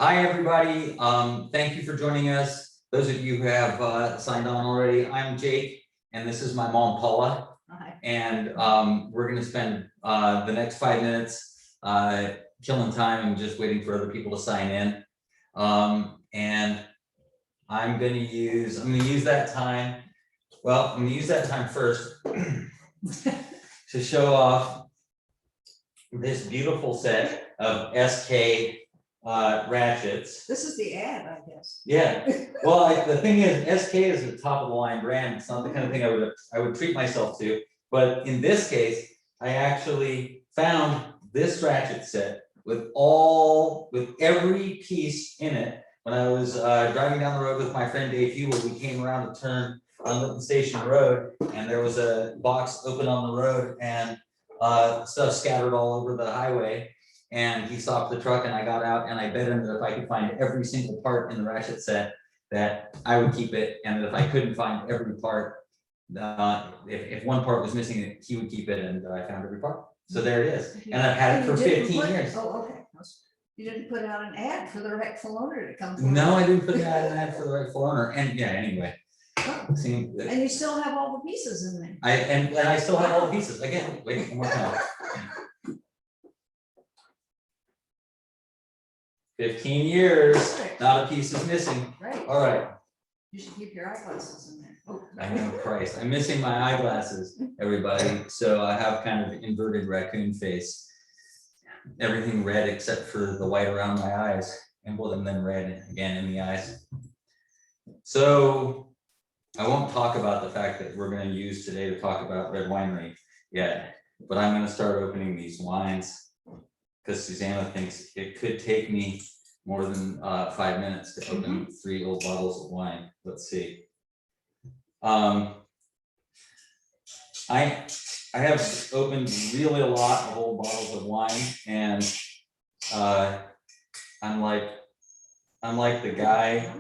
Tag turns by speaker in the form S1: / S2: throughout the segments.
S1: Hi, everybody. Thank you for joining us. Those of you who have signed on already, I'm Jake, and this is my mom, Paula.
S2: Hi.
S1: And we're going to spend the next 5 minutes killing time and just waiting for other people to sign in. And I'm going to use that time. Well, I'm going to use that time first to show off this beautiful set of SK ratchets.
S2: This is the ad, I guess.
S1: Yeah, well, the thing is, SK is a top of the line brand. It's not the kind of thing I would treat myself to. But in this case, I actually found this ratchet set with every piece in it when I was driving down the road with my friend Dave Hewell. We came around the turn on Lincoln Station Road, and there was a box open on the road, and stuff scattered all over the highway. And he stopped the truck, and I got out, and I bet him that if I could find every single part in the ratchet set, that I would keep it, and that if I couldn't find every part, if one part was missing, he would keep it, and I found every part. So there it is, and I've had it for 15 years.
S2: Oh, okay. You didn't put out an ad for the rightful owner to come.
S1: No, I didn't put out an ad for the rightful owner, and yeah, anyway. See,
S2: and you still have all the pieces in there.
S1: And I still have all the pieces. Again, wait one more time. 15 years,
S2: Right.
S1: not a piece is missing.
S2: Right.
S1: All right.
S2: You should keep your eyeglasses in there. Oh.
S1: I know, Christ. I'm missing my eyeglasses, everybody. So I have kind of inverted raccoon face. Everything red except for the white around my eyes, and then red again in the eyes. So I won't talk about the fact that we're going to use today to talk about Red Winery yet, but I'm going to start opening these wines because Susanna thinks it could take me more than 5 minutes to open 3 old bottles of wine. Let's see. I have opened really a lot of old bottles of wine, and I'm like the guy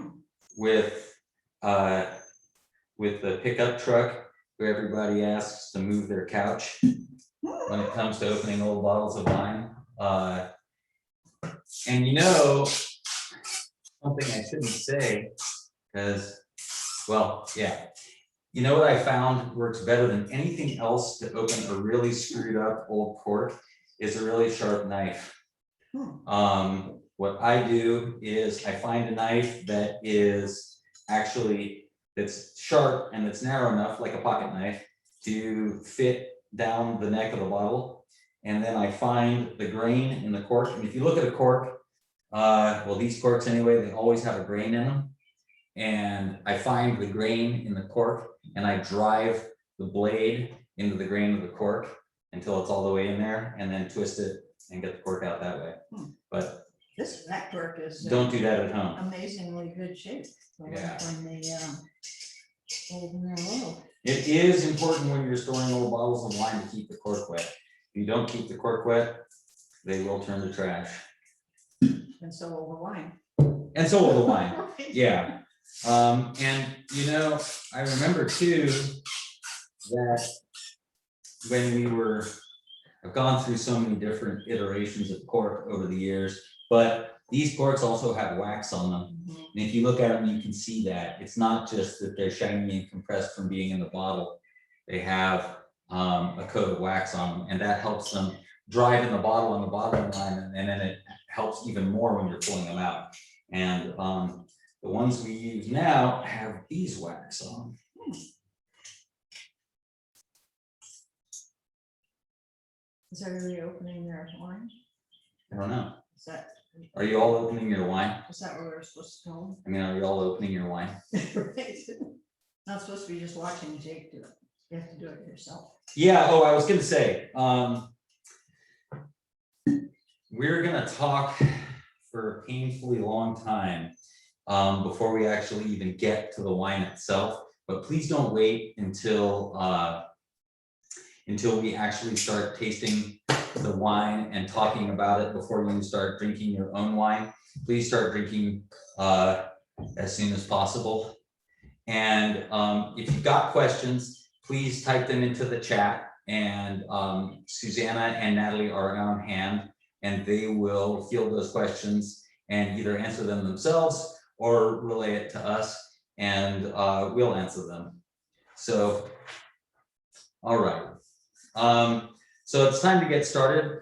S1: with the pickup truck who everybody asks to move their couch when it comes to opening old bottles of wine. And you know, something I shouldn't say, because, well, yeah. You know what I found works better than anything else to open a really screwed up old cork is a really sharp knife. What I do is I find a knife that is actually, that's sharp and it's narrow enough, like a pocket knife, to fit down the neck of the bottle. And then I find the grain in the cork. And if you look at a cork, well, these corks anyway, they always have a grain in them. And I find the grain in the cork, and I drive the blade into the grain of the cork until it's all the way in there, and then twist it and get the cork out that way. But
S2: that cork is
S1: don't do that at home.
S2: Amazingly good shape.
S1: Yeah.
S2: When they hold in their oil.
S1: It is important when you're storing old bottles of wine to keep the cork wet. If you don't keep the cork wet, they will turn to trash.
S2: And so will the wine.
S1: And so will the wine. Yeah. And you know, I remember too that when I've gone through so many different iterations of cork over the years, but these corks also have wax on them. And if you look at them, you can see that it's not just that they're shiny and compressed from being in the bottle. They have a coat of wax on them, and that helps them drive in the bottle on the bottom line, and then it helps even more when you're pulling them out. And the ones we use now have beeswax on.
S2: Is everybody opening their wine?
S1: I don't know.
S2: Are
S1: you all opening your wine?
S2: Is that what we're supposed to go?
S1: I mean, are you all opening your wine?
S2: Right. Not supposed to be just watching Jake do it. You have to do it yourself.
S1: Yeah. Oh, I was going to say, we're going to talk for a painfully long time before we actually even get to the wine itself. But please don't wait until we actually start tasting the wine and talking about it before you start drinking your own wine. Please start drinking as soon as possible. And if you've got questions, please type them into the chat, and Susanna and Natalie are on hand, and they will field those questions and either answer them themselves or relay it to us, and we'll answer them. So, all right. So it's time to get started.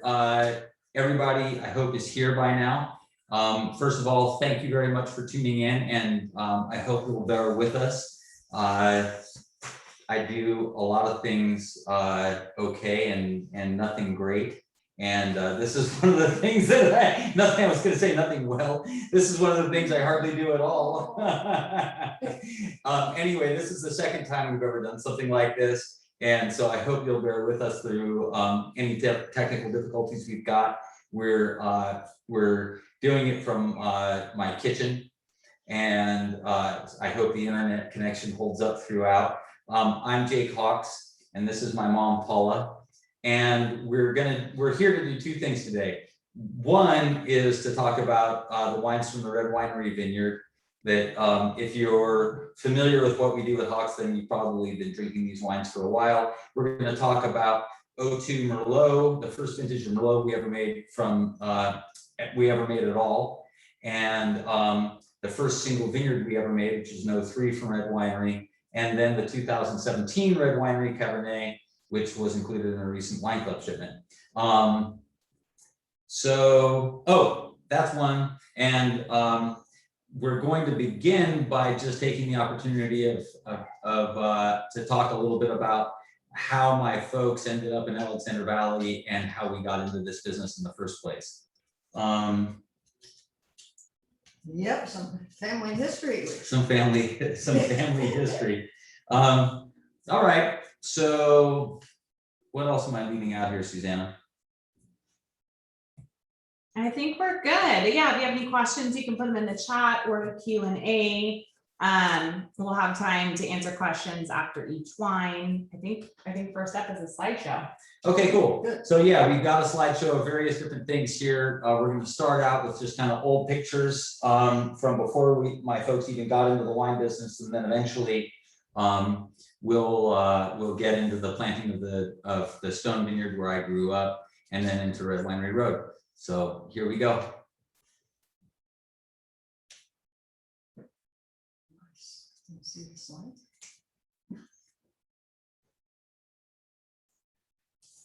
S1: Everybody, I hope, is here by now. First of all, thank you very much for tuning in, and I hope you'll bear with us. I do a lot of things okay and nothing great. And this is one of the things that I was gonna say nothing well. This is one of the things I hardly do at all. Anyway, this is the second time we've ever done something like this. And so I hope you'll bear with us through any technical difficulties we've got. We're doing it from my kitchen, and I hope the internet connection holds up throughout. I'm Jake Hawks, and this is my mom, Paula. And we're here to do two things today. One is to talk about the wines from the Red Winery Vineyard. That if you're familiar with what we do at Hawks, then you've probably been drinking these wines for a while. We're going to talk about 02 Merlot, the first vintage of Merlot we ever made at all, and the first single vineyard we ever made, which is 03 from Red Winery, and then the 2017 Red Winery Cabernet, which was included in a recent wine club shipment. That's one. And we're going to begin by just taking the opportunity to talk a little bit about how my folks ended up in Alexander Valley and how we got into this business in the first place.
S2: Yep, some family history.
S1: Some family history. All right. So what else am I leaving out here, Susanna?
S3: I think we're good. Yeah, if you have any questions, you can put them in the chat or the Q&A. We'll have time to answer questions after each wine. I think first up is a slideshow.
S1: Okay, cool.
S2: Good.
S1: So yeah, we've got a slideshow of various different things here. We're going to start out with just kind of old pictures from before my folks even got into the wine business, and then eventually we'll get into the planting of the Stone Vineyard where I grew up, and then into Red Winery Road. So here we go.
S2: See the slides?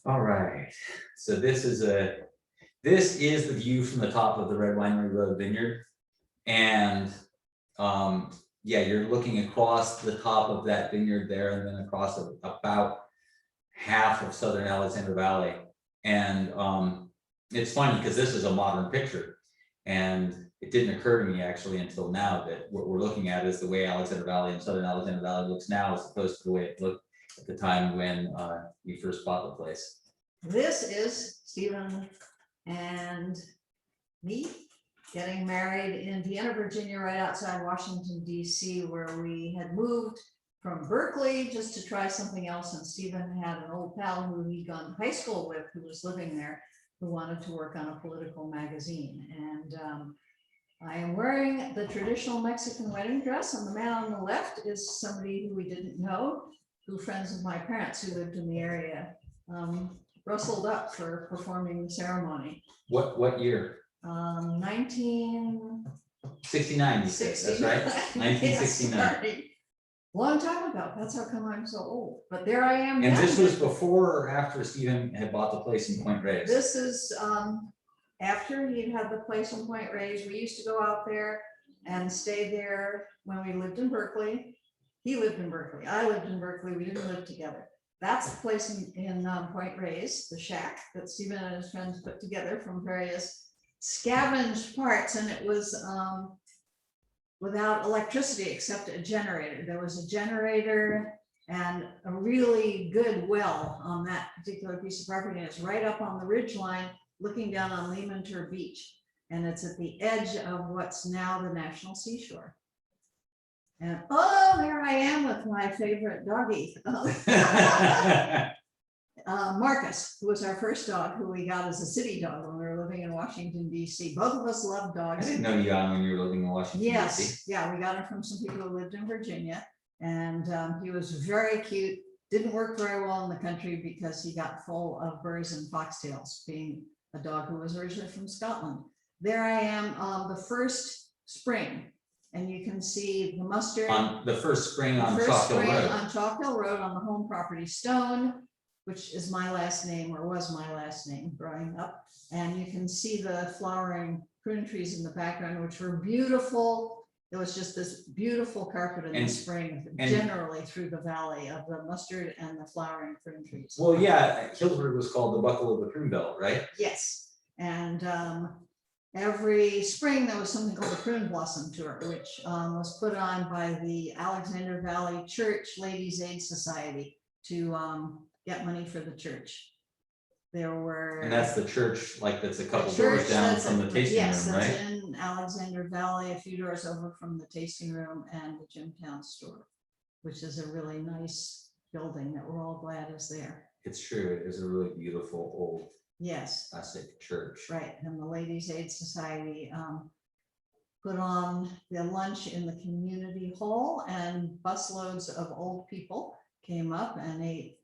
S1: All right. So this is the view from the top of the Red Winery Road Vineyard, and yeah, you're looking across the top of that vineyard there, and then across about half of southern Alexander Valley. And it's funny because this is a modern picture, and it didn't occur to me actually until now that what we're looking at is the way Alexander Valley and southern Alexander Valley looks now, as opposed to the way it looked at the time when we first bought the place.
S2: This is Stephen and me getting married in Vienna, Virginia, right outside Washington, D.C., where we had moved from Berkeley just to try something else. And Stephen had an old pal who he'd gone to high school with, who was living there, who wanted to work on a political magazine. And I am wearing the traditional Mexican wedding dress, and the man on the left is somebody who we didn't know, who friends of my parents who lived in the area rustled up for performing the ceremony.
S1: What year?
S2: 1969.
S1: You said, that's right. 1969.
S2: Yes, long time ago. That's how come I'm so old. But there I am.
S1: And
S2: now.
S1: this was before or after Stephen had bought the place in Point Reyes?
S2: This is after he'd had the place in Point Reyes. We used to go out there and stay there when we lived in Berkeley. He lived in Berkeley. I lived in Berkeley. We didn't live together. That's the place in Point Reyes, the shack that Stephen and his friends put together from various scavenged parts, and it was without electricity except a generator. There was a generator and a really good well on that particular piece of property, and it's right up on the ridge line looking down on Leemantur Beach, and it's at the edge of what's now the National Seashore. And oh, there I am with my favorite doggie. Marcus, who was our first dog, who we got as a city dog when we were living in Washington, D.C. Both of us loved
S1: I
S2: dogs.
S1: didn't know you got him when you were living in Washington,
S2: Yes,
S1: D.C.
S2: yeah, we got him from some people who lived in Virginia, and he was very cute. Didn't work very well in the country because he got full of burrs and foxtails, being a dog who was originally from Scotland. there I am on the first spring, and you can see the mustard.
S1: On the first spring
S2: the
S1: on
S2: first
S1: Chalk Hill
S2: spring
S1: Road.
S2: On Chalk Hill Road on the home property Stone, which is my last name, or was my last name growing up. And you can see the flowering prune trees in the background, which were beautiful. It was just this beautiful carpet in the spring, generally through the valley of the mustard and the flowering prune trees.
S1: Well, yeah, Hillsburg was called the Buckle of the Prune Belt, right?
S2: Yes, and every spring there was something called the Prune Blossom Tour, which was put on by the Alexander Valley Church Ladies Aid Society to get money for the church. There were.
S1: And that's the church, like that's a couple
S2: church
S1: doors down
S2: that's
S1: from the tasting
S2: yes,
S1: room,
S2: that's
S1: right?
S2: in Alexander Valley, a few doors over from the tasting room and the Jimtown store, which is a really nice building that we're all glad is there.
S1: It's true. It is a really beautiful old
S2: Yes.
S1: classic church.
S2: Right, and the Ladies Aid Society put on the lunch in the community hall, and busloads of old people came up and ate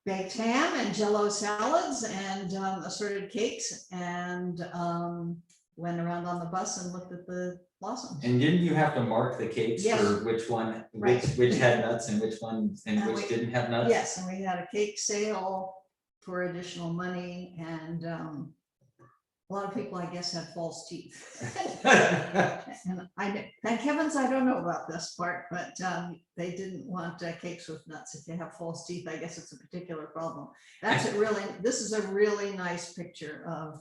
S2: baked ham and Jello salads and assorted cakes, and went around on the bus and looked at the blossoms.
S1: And didn't you have to mark the cakes
S2: Yes.
S1: for which one,
S2: Right.
S1: which had nuts and which one and
S2: And
S1: which
S2: we-
S1: didn't have nuts?
S2: Yes, and we had a cake sale for additional money, and a lot of people, I guess, had false teeth. And thank heavens, I don't know about this part, but they didn't want cakes with nuts. If you have false teeth, I guess it's a particular problem. This is a really nice picture of,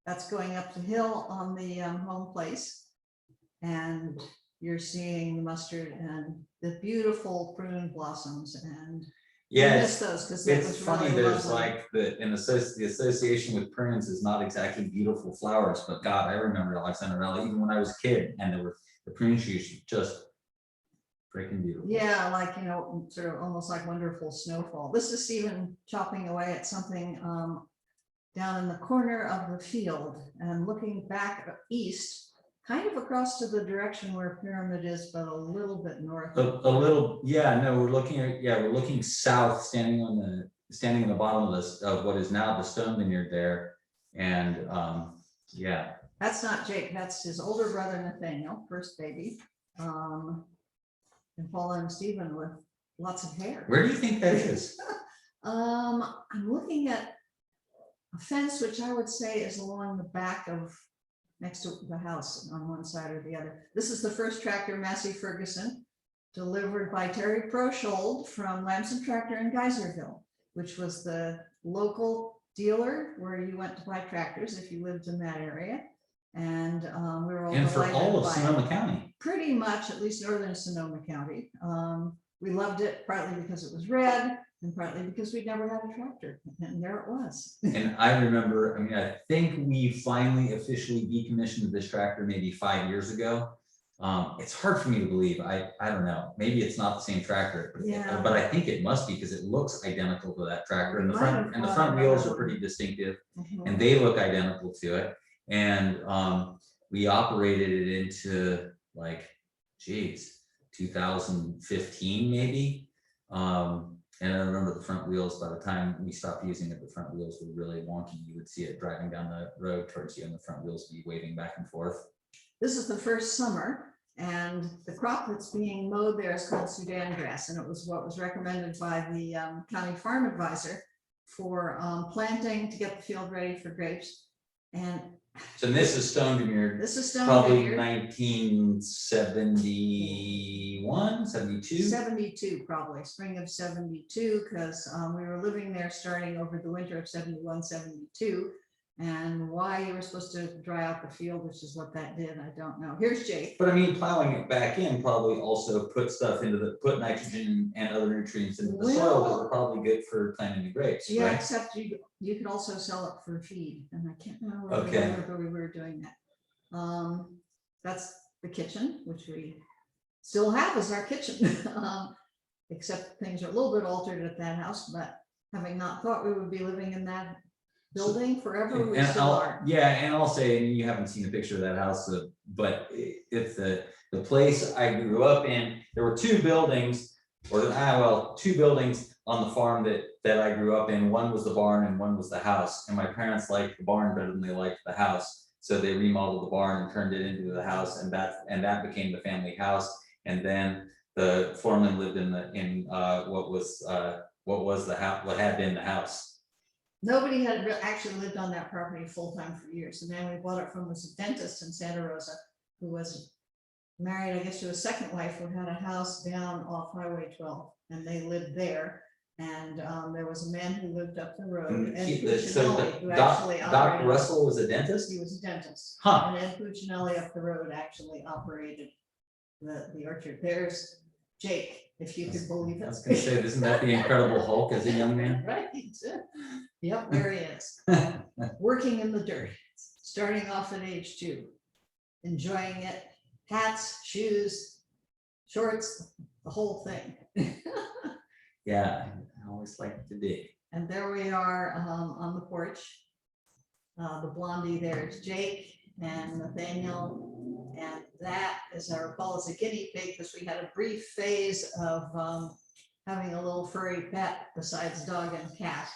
S2: that's going up the hill on the home place. And you're seeing the mustard and the beautiful prune blossoms, and
S1: Yeah,
S2: I miss those because it
S1: it's
S2: was
S1: funny,
S2: really
S1: there's
S2: lovely.
S1: like the association with prunes is not exactly beautiful flowers, but God, I remember Alexander Valley even when I was a kid, and there were the prune trees just freaking beautiful.
S2: Yeah, like, sort of almost like wonderful snowfall. This is Stephen chopping away at something down in the corner of the field and looking back east, kind of across to the direction where Pyramid is, but a little bit north.
S1: A little, yeah, no, we're looking south, standing in the bottom of this, of what is now the Stone Vineyard there. And yeah.
S2: That's not Jake, that's his older brother Nathaniel, first baby. And Paula and Stephen with lots of hair.
S1: Where do you think that is?
S2: I'm looking at a fence, which I would say is along the back of, next to the house on one side or the other. This is the first tractor, Massey Ferguson, delivered by Terry Proschold from Lamson Tractor in Geyserville, which was the local dealer where you went to buy tractors if you lived in that area. And we were all
S1: And for
S2: delighted
S1: all of
S2: by it.
S1: Sonoma County.
S2: Pretty much, at least northern Sonoma County. We loved it partly because it was red and partly because we'd never had a tractor, and there it was.
S1: And I remember, I think we finally officially decommissioned this tractor maybe 5 years ago. It's hard for me to believe. I don't know. Maybe it's not the same tractor,
S2: Yeah.
S1: but I think it must be because it looks identical to that tractor, and the
S2: Might
S1: front
S2: have
S1: and the
S2: bought
S1: front wheels
S2: another
S1: are pretty distinctive,
S2: Mhm.
S1: and they look identical to it. And we operated it into like, geez, 2015 maybe. And I remember the front wheels, by the time we stopped using it, the front wheels were really wonky. You would see it driving down the road towards you and the front wheels would be waving back and forth.
S2: This is the first summer, and the crop that's being mowed there is called Sudan grass, and it was what was recommended by the county farm advisor for planting to get the field ready for grapes. And
S1: So this is Stone Vineyard,
S2: this is Stone
S1: probably
S2: Vineyard,
S1: 1971, 72.
S2: 72, probably spring of 72, because we were living there starting over the winter of 71, 72. And why you were supposed to dry out the field, which is what that did, I don't know. Here's Jake.
S1: But I mean, plowing it back in probably also put put nitrogen and other nutrients into the soil that were probably good for planting the grapes,
S2: Yeah,
S1: right?
S2: except you could also sell it for feed, and I can't remember
S1: Okay.
S2: whether we were doing that. That's the kitchen, which we still have as our kitchen. Except things are a little bit altered at that house, but having not thought we would be living in that building forever, we
S1: And
S2: still are.
S1: and I'll say, and you haven't seen a picture of that house, but it's the place I grew up in. There were two buildings, two buildings on the farm that I grew up in. One was the barn and one was the house. And my parents liked the barn better than they liked the house. So they remodeled the barn and turned it into the house, and that became the family house. And then the foreman lived in what had been the house.
S2: Nobody had actually lived on that property full-time for years, and then we bought it from a dentist in Santa Rosa, who was married, I guess, to a second wife who had a house down off Highway 12, and they lived there. And there was a man who lived up the road,
S1: And
S2: Ed
S1: so
S2: Puccinelli, who
S1: Doc
S2: actually
S1: Doc
S2: operated.
S1: Russell was a dentist?
S2: He was a dentist.
S1: Huh.
S2: And Ed Puccinelli up the road actually operated the orchard. There's Jake, if you could believe
S1: I
S2: it.
S1: was gonna say, isn't that the Incredible Hulk as a young man?
S2: Right. Yep, there he is. Working in the dirt, starting off at age 2, enjoying it. Hats, shoes, shorts, the whole thing.
S1: Yeah, I always liked to dig.
S2: And there we are on the porch. The blondie there is Jake and Nathaniel. And that, as I recall, is a guinea pig, because we had a brief phase of having a little furry pet besides dog and cat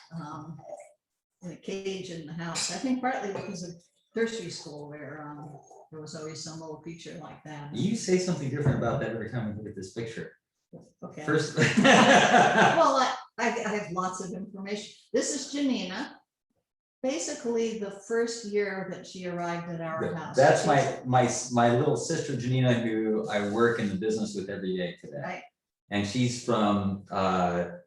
S2: in a cage in the house. I think partly because of nursery school, where there was always some little creature like that.
S1: You say something different about that every time we look at this picture.
S2: Okay.
S1: First.
S2: Well, I have lots of information. This is Janina. Basically, the first year that she arrived at our house.
S1: That's my little sister Janina, who I work in the business with every day today.
S2: Right.
S1: And she's from South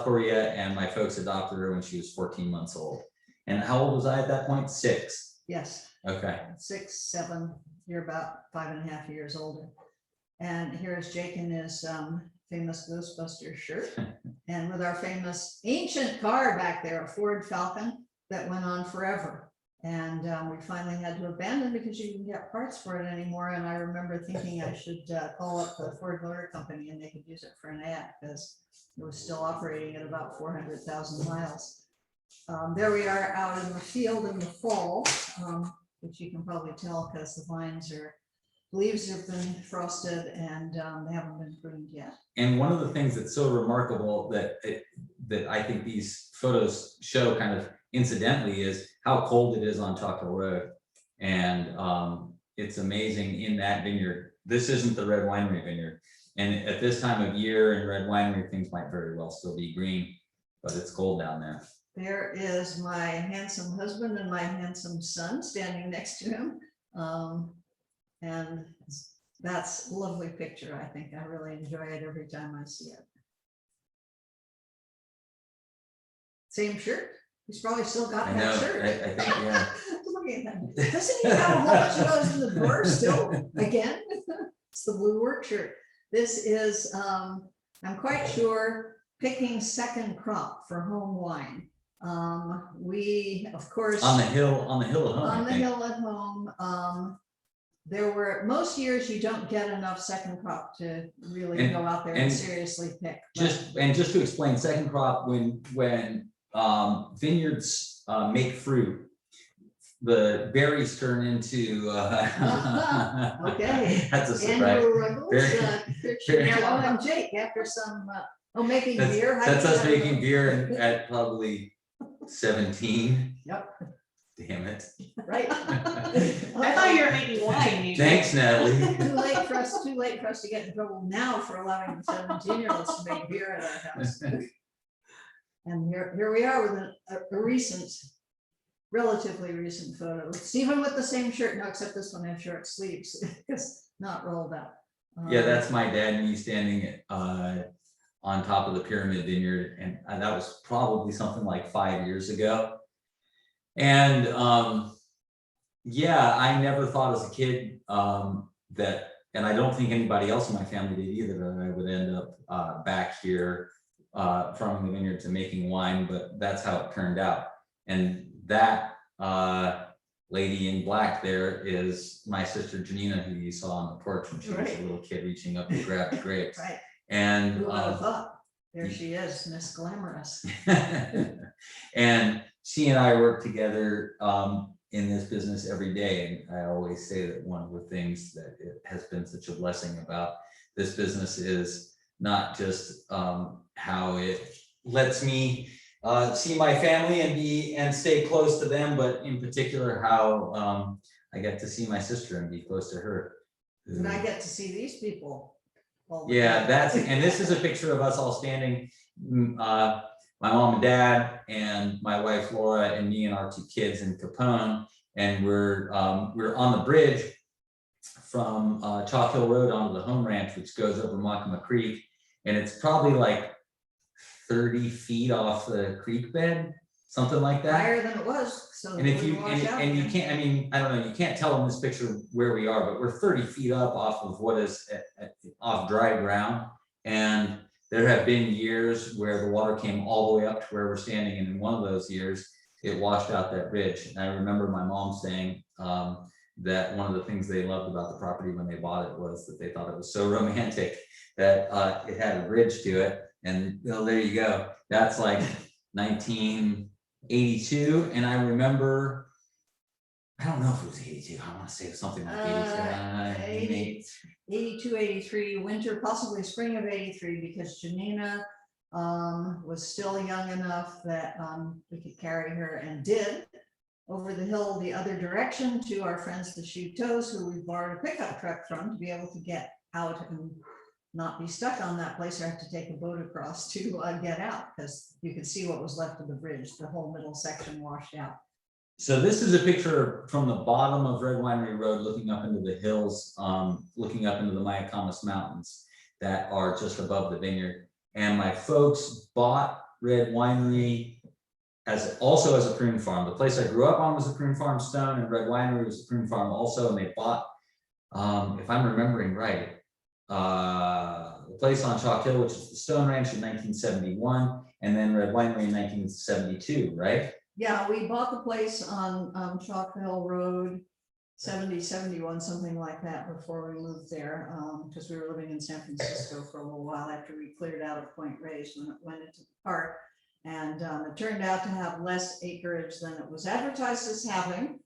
S1: Korea, and my folks adopted her when she was 14 months old. And how old was I at that point? 6.
S2: Yes.
S1: Okay.
S2: 6, 7. You're about 5.5 years older. And here's Jake in his famous Ghostbuster shirt, and with our famous ancient car back there, a Ford Falcon that went on forever. And we finally had to abandon because you didn't get parts for it anymore. And I remember thinking I should call up the Ford Motor Company and they could use it for an ad, because it was still operating at about 400,000 miles. There we are out in the field in the fall, which you can probably tell because the leaves have been frosted and they haven't been pruned yet.
S1: And one of the things that's so remarkable that I think these photos show kind of incidentally is how cold it is on Choctaw Road. And it's amazing in that vineyard. This isn't the Red Winery Vineyard. And at this time of year in Red Winery, things might very well still be green, but it's cold down there.
S2: There is my handsome husband and my handsome son standing next to him. And that's a lovely picture. I think I really enjoy it every time I see it. Same shirt. He's probably still got
S1: I
S2: that
S1: know,
S2: shirt.
S1: I think, yeah.
S2: Look at him. Doesn't he have a whole bunch of those in the drawer still? Again, it's the blue work shirt. This is, I'm quite sure, picking second crop for home wine. We, of course,
S1: On the hill at home.
S2: on
S1: I
S2: the
S1: think.
S2: hill at home. There were, most years you don't get enough second crop to really
S1: And-
S2: go out there
S1: and
S2: and seriously pick. but-
S1: Just to explain, second crop, when vineyards make fruit, the berries turn into
S2: Okay.
S1: That's a surprise.
S2: Andrew Ruggles,
S1: Very-
S2: picture now, and Jake after some, making beer. How
S1: That's
S2: do you
S1: us
S2: know?
S1: making beer at probably 17.
S2: Yep,
S1: Damn it.
S2: right.
S3: I thought you were making wine. you-
S1: Thanks, Natalie.
S2: Too late for us to get in trouble now for allowing the 17-year-olds to make beer at our house. And here we are with a recent, relatively recent photo. Stephen with the same shirt, no, except this one has short sleeves. It's not rolled up.
S1: Yeah, that's my dad and me standing on top of the Pyramid Vineyard, and that was probably something like 5 years ago. And yeah, I never thought as a kid that, and I don't think anybody else in my family did either, that I would end up back here from the vineyard to making wine, but that's how it turned out. And that lady in black there is my sister Janina, who you saw on the porch when she was
S2: Right.
S1: a little kid reaching up to grab the grapes.
S2: Right,
S1: And
S2: who would have thought? There she is, Miss Glamorous.
S1: and she and I work together in this business every day. And I always say that one of the things that it has been such a blessing about this business is not just how it lets me see my family and stay close to them, but in particular how I get to see my sister and be close to her.
S2: And I get to see these people. all the
S1: Yeah,
S2: time.
S1: and this is a picture of us all standing, my mom and dad and my wife Laura and me and our two kids in Capone. And we're on the bridge from Chalk Hill Road onto the home ranch, which goes over Mockama Creek. And it's probably like 30 feet off the creek bed, something like that.
S2: Higher than it was, so.
S1: And if
S2: it
S1: you,
S2: wouldn't wash out
S1: and you
S2: again.
S1: can't, I mean, I don't know, you can't tell in this picture where we are, but we're 30 feet up off of what is off dry ground. And there have been years where the water came all the way up to where we're standing. And in one of those years, it washed out that bridge. And I remember my mom saying that one of the things they loved about the property when they bought it was that they thought it was so romantic that it had a bridge to it. And well, there you go. That's like 1982. And I remember, I don't know if it was 82. I want to say it was something like 82.
S2: 82, 83, winter, possibly spring of 83, because Janina was still young enough that we could carry her, and did, over the hill the other direction to our friends the Chuteaus, who we borrowed a pickup truck from to be able to get out and not be stuck on that place or have to take a boat across to get out, because you could see what was left of the bridge, the whole middle section washed out.
S1: So this is a picture from the bottom of Red Winery Road, looking up into the hills, looking up into the Mayacamas Mountains that are just above the vineyard. And my folks bought Red Winery also as a prune farm. The place I grew up on was a prune farm, Stone, and Red Winery was a prune farm also. And they bought, if I'm remembering right, the place on Chalk Hill, which is the Stone Ranch, in 1971, and then Red Winery in 1972, right?
S2: Yeah, we bought the place on Chalk Hill Road, 71, something like that, before we moved there, because we were living in San Francisco for a little while after we cleared out of Point Reyes when it went into the park. And it turned out to have less acreage than it was advertised as having.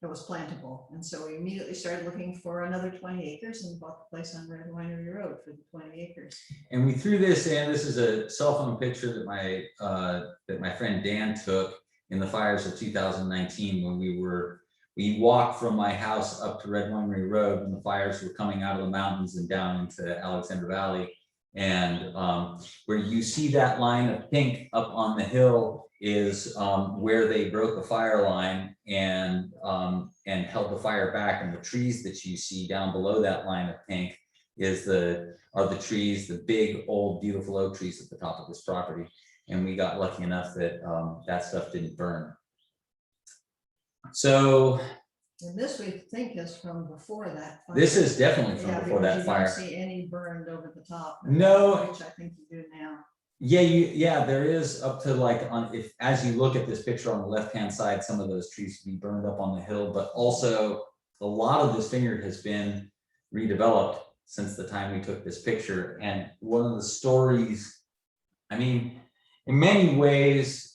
S2: It was plantable. And so we immediately started looking for another 20 acres and bought the place on Red Winery Road for the 20 acres.
S1: And we threw this in. This is a cell phone picture that my friend Dan took in the fires of 2019 when we walked from my house up to Red Winery Road when the fires were coming out of the mountains and down into Alexander Valley. And where you see that line of pink up on the hill is where they broke the fire line and held the fire back. And the trees that you see down below that line of pink are the trees, the big old beautiful oak trees at the top of this property. And we got lucky enough that that stuff didn't burn. So
S2: And this we think is from before that fire.
S1: this is definitely from
S2: Yeah,
S1: before
S2: because
S1: that
S2: you
S1: fire.
S2: don't see any burned over the top.
S1: No.
S2: Which I think you do now.
S1: Yeah, there is up to like as you look at this picture on the left-hand side, some of those trees can be burned up on the hill, but also a lot of this vineyard has been redeveloped since the time we took this picture. And one of the stories, I mean, in many ways,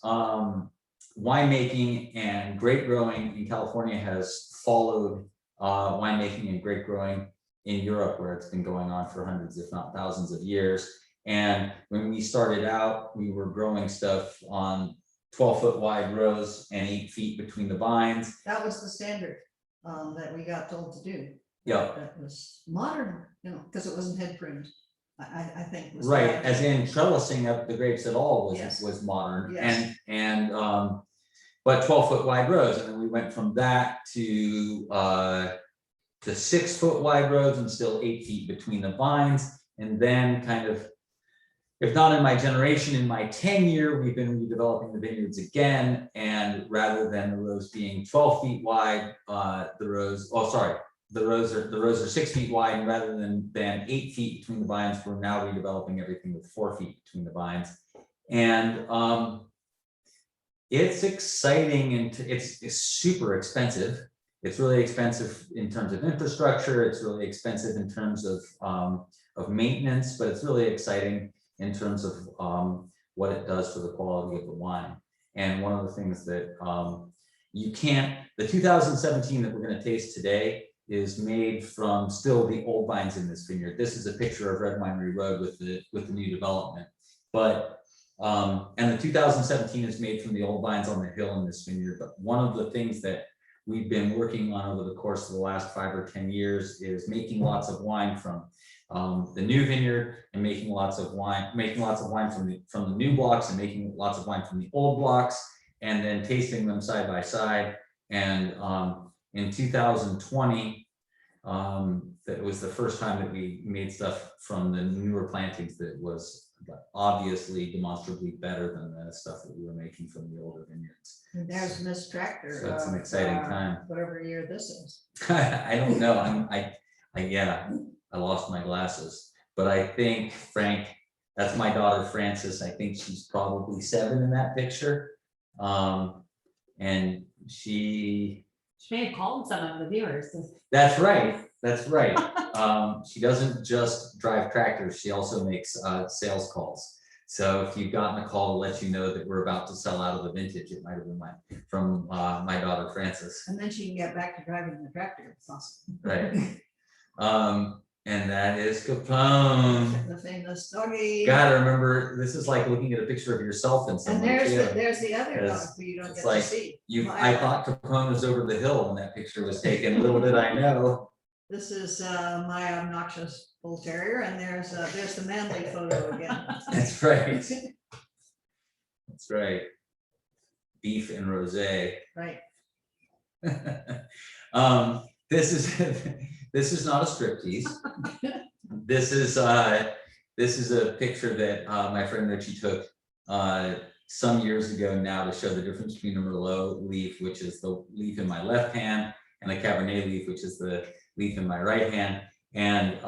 S1: winemaking and grape growing in California has followed winemaking and grape growing in Europe, where it's been going on for hundreds, if not thousands of years. And when we started out, we were growing stuff on 12-foot wide rows and 8 feet between the vines.
S2: That was the standard that we got told to do.
S1: Yeah.
S2: That was modern, because it wasn't head pruned. I think. Was
S1: Right,
S2: modern.
S1: as in trellising up the grapes at all was
S2: Yes.
S1: was modern.
S2: Yes.
S1: And but 12-foot wide rows, and then we went from that to 6-foot wide rows and still 8 feet between the vines. And then kind of, if not in my generation, in my tenure, we've been redeveloping the vineyards again. And rather than the rows being 12 feet wide, the rows are 6 feet wide, and rather than 8 feet between the vines, we're now redeveloping everything with 4 feet between the vines. And it's exciting, and it's super expensive. It's really expensive in terms of infrastructure. It's really expensive in terms of maintenance, but it's really exciting in terms of what it does for the quality of the wine. And one of the things that the 2017 that we're going to taste today is made from still the old vines in this vineyard. This is a picture of Red Winery Road with the new development. But And the 2017 is made from the old vines on the hill in this vineyard. But one of the things that we've been working on over the course of the last 5 or 10 years is making lots of wine from the new vineyard, and making lots of wine from the new blocks, and making lots of wine from the old blocks, and then tasting them side by side. And in 2020, that was the first time that we made stuff from the newer plantings that was obviously demonstrably better than the stuff that we were making from the older vineyards.
S2: And there's Miss Tractor.
S1: So that's an exciting time.
S2: Whatever year this is.
S1: I don't know. I lost my glasses, but I think Frank, that's my daughter Frances. I think she's probably 7 in that picture. And she
S3: may have called some of the viewers.
S1: That's right. That's right. She doesn't just drive tractors. She also makes sales calls. So if you've gotten a call to let you know that we're about to sell out of the vintage, it might have been from my daughter Frances.
S2: And then she can get back to driving the tractor. It's awesome.
S1: Right. And that is Capone.
S2: The famous doggy.
S1: Gotta remember, this is like looking at a picture of yourself in
S2: And
S1: someone.
S2: there's the other dog
S1: Because
S2: who you don't
S1: it's
S2: get to
S1: like
S2: see.
S1: I thought Capone was over the hill when that picture was taken. Little did I know.
S2: This is my obnoxious bull terrier, and there's the manly photo again.
S1: That's right. That's right. Beef and rosé.
S2: Right.
S1: This is not a striptease. This is a picture that my friend Richie took some years ago now to show the difference between a Merlot leaf, which is the leaf in my left hand, and a Cabernet leaf, which is the leaf in my right hand. And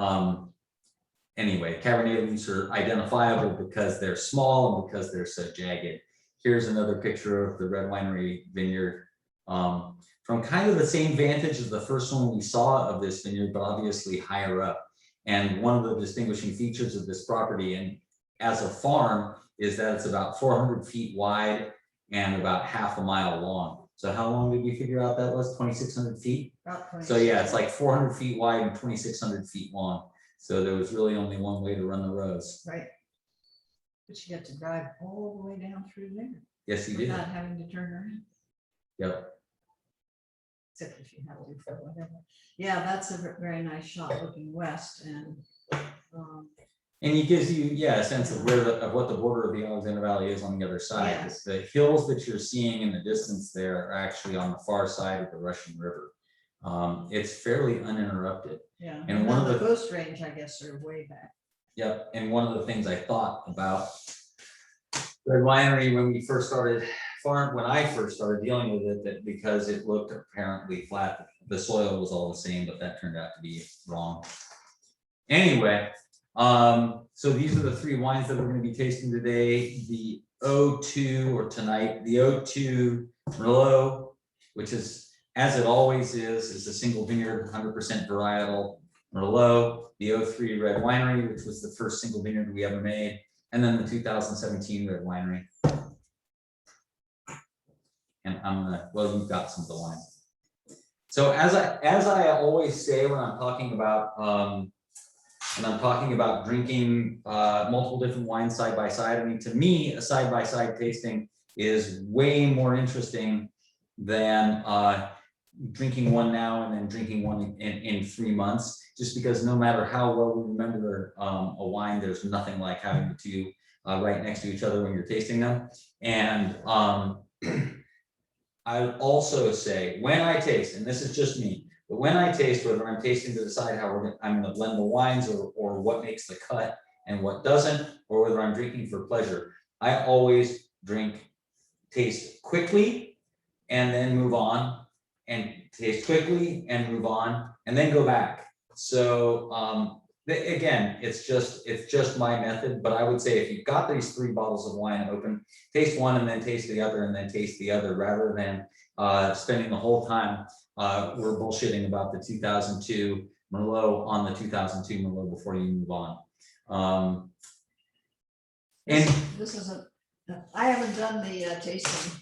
S1: anyway, Cabernet leaves are identifiable because they're small and because they're so jagged. Here's another picture of the Red Winery Vineyard from kind of the same vantage as the first one we saw of this vineyard, but obviously higher up. And one of the distinguishing features of this property, and as a farm, is that it's about 400 feet wide and about half a mile long. So how long did we figure out that was? 2,600 feet? So yeah, it's like 400 feet wide and 2,600 feet long. So there was really only one way to run the rows.
S2: Right. But you get to drive all the way down through there.
S1: Yes, you did.
S2: Without having to turn around.
S1: Yep.
S2: Except if you have a roof or whatever. Yeah, that's a very nice shot looking west, and
S1: And he gives you, yeah, a sense of what the border of the Alexander Valley is on the other side.
S2: Yes.
S1: The hills that you're seeing in the distance there are actually on the far side of the Russian River. It's fairly uninterrupted.
S2: yeah,
S1: And
S2: and
S1: one
S2: then
S1: of
S2: the
S1: the-
S2: Coast Range, I guess, are way back.
S1: Yep, and one of the things I thought about Red Winery when I first started dealing with it, that because it looked apparently flat, the soil was all the same, but that turned out to be wrong. Anyway, so these are the 3 wines that we're going to be tasting today. The O2 or tonight, the O2 Merlot, which is, as it always is a single vineyard, 100% varietal Merlot. The O3 Red Winery, which was the first single vineyard we ever made, and then the 2017 Red Winery. And well, you've got some of the wine. So as I always say when I'm talking about drinking multiple different wines side by side, I mean, to me, a side by side tasting is way more interesting than drinking one now and then drinking one in 3 months, just because no matter how well we remember a wine, there's nothing like having the 2 right next to each other when you're tasting them. And I would also say, when I taste, and this is just me, but when I taste, whether I'm tasting to decide how I'm going to blend the wines, or what makes the cut and what doesn't, or whether I'm drinking for pleasure, I always taste quickly and then move on, and taste quickly and move on, and then go back. So again, it's just my method, but I would say if you've got these 3 bottles of wine open, taste one and then taste the other and then taste the other, rather than spending the whole time we're bullshitting about the 2002 Merlot on the 2002 Merlot before you move on. And
S2: This isn't, I haven't done the tasting,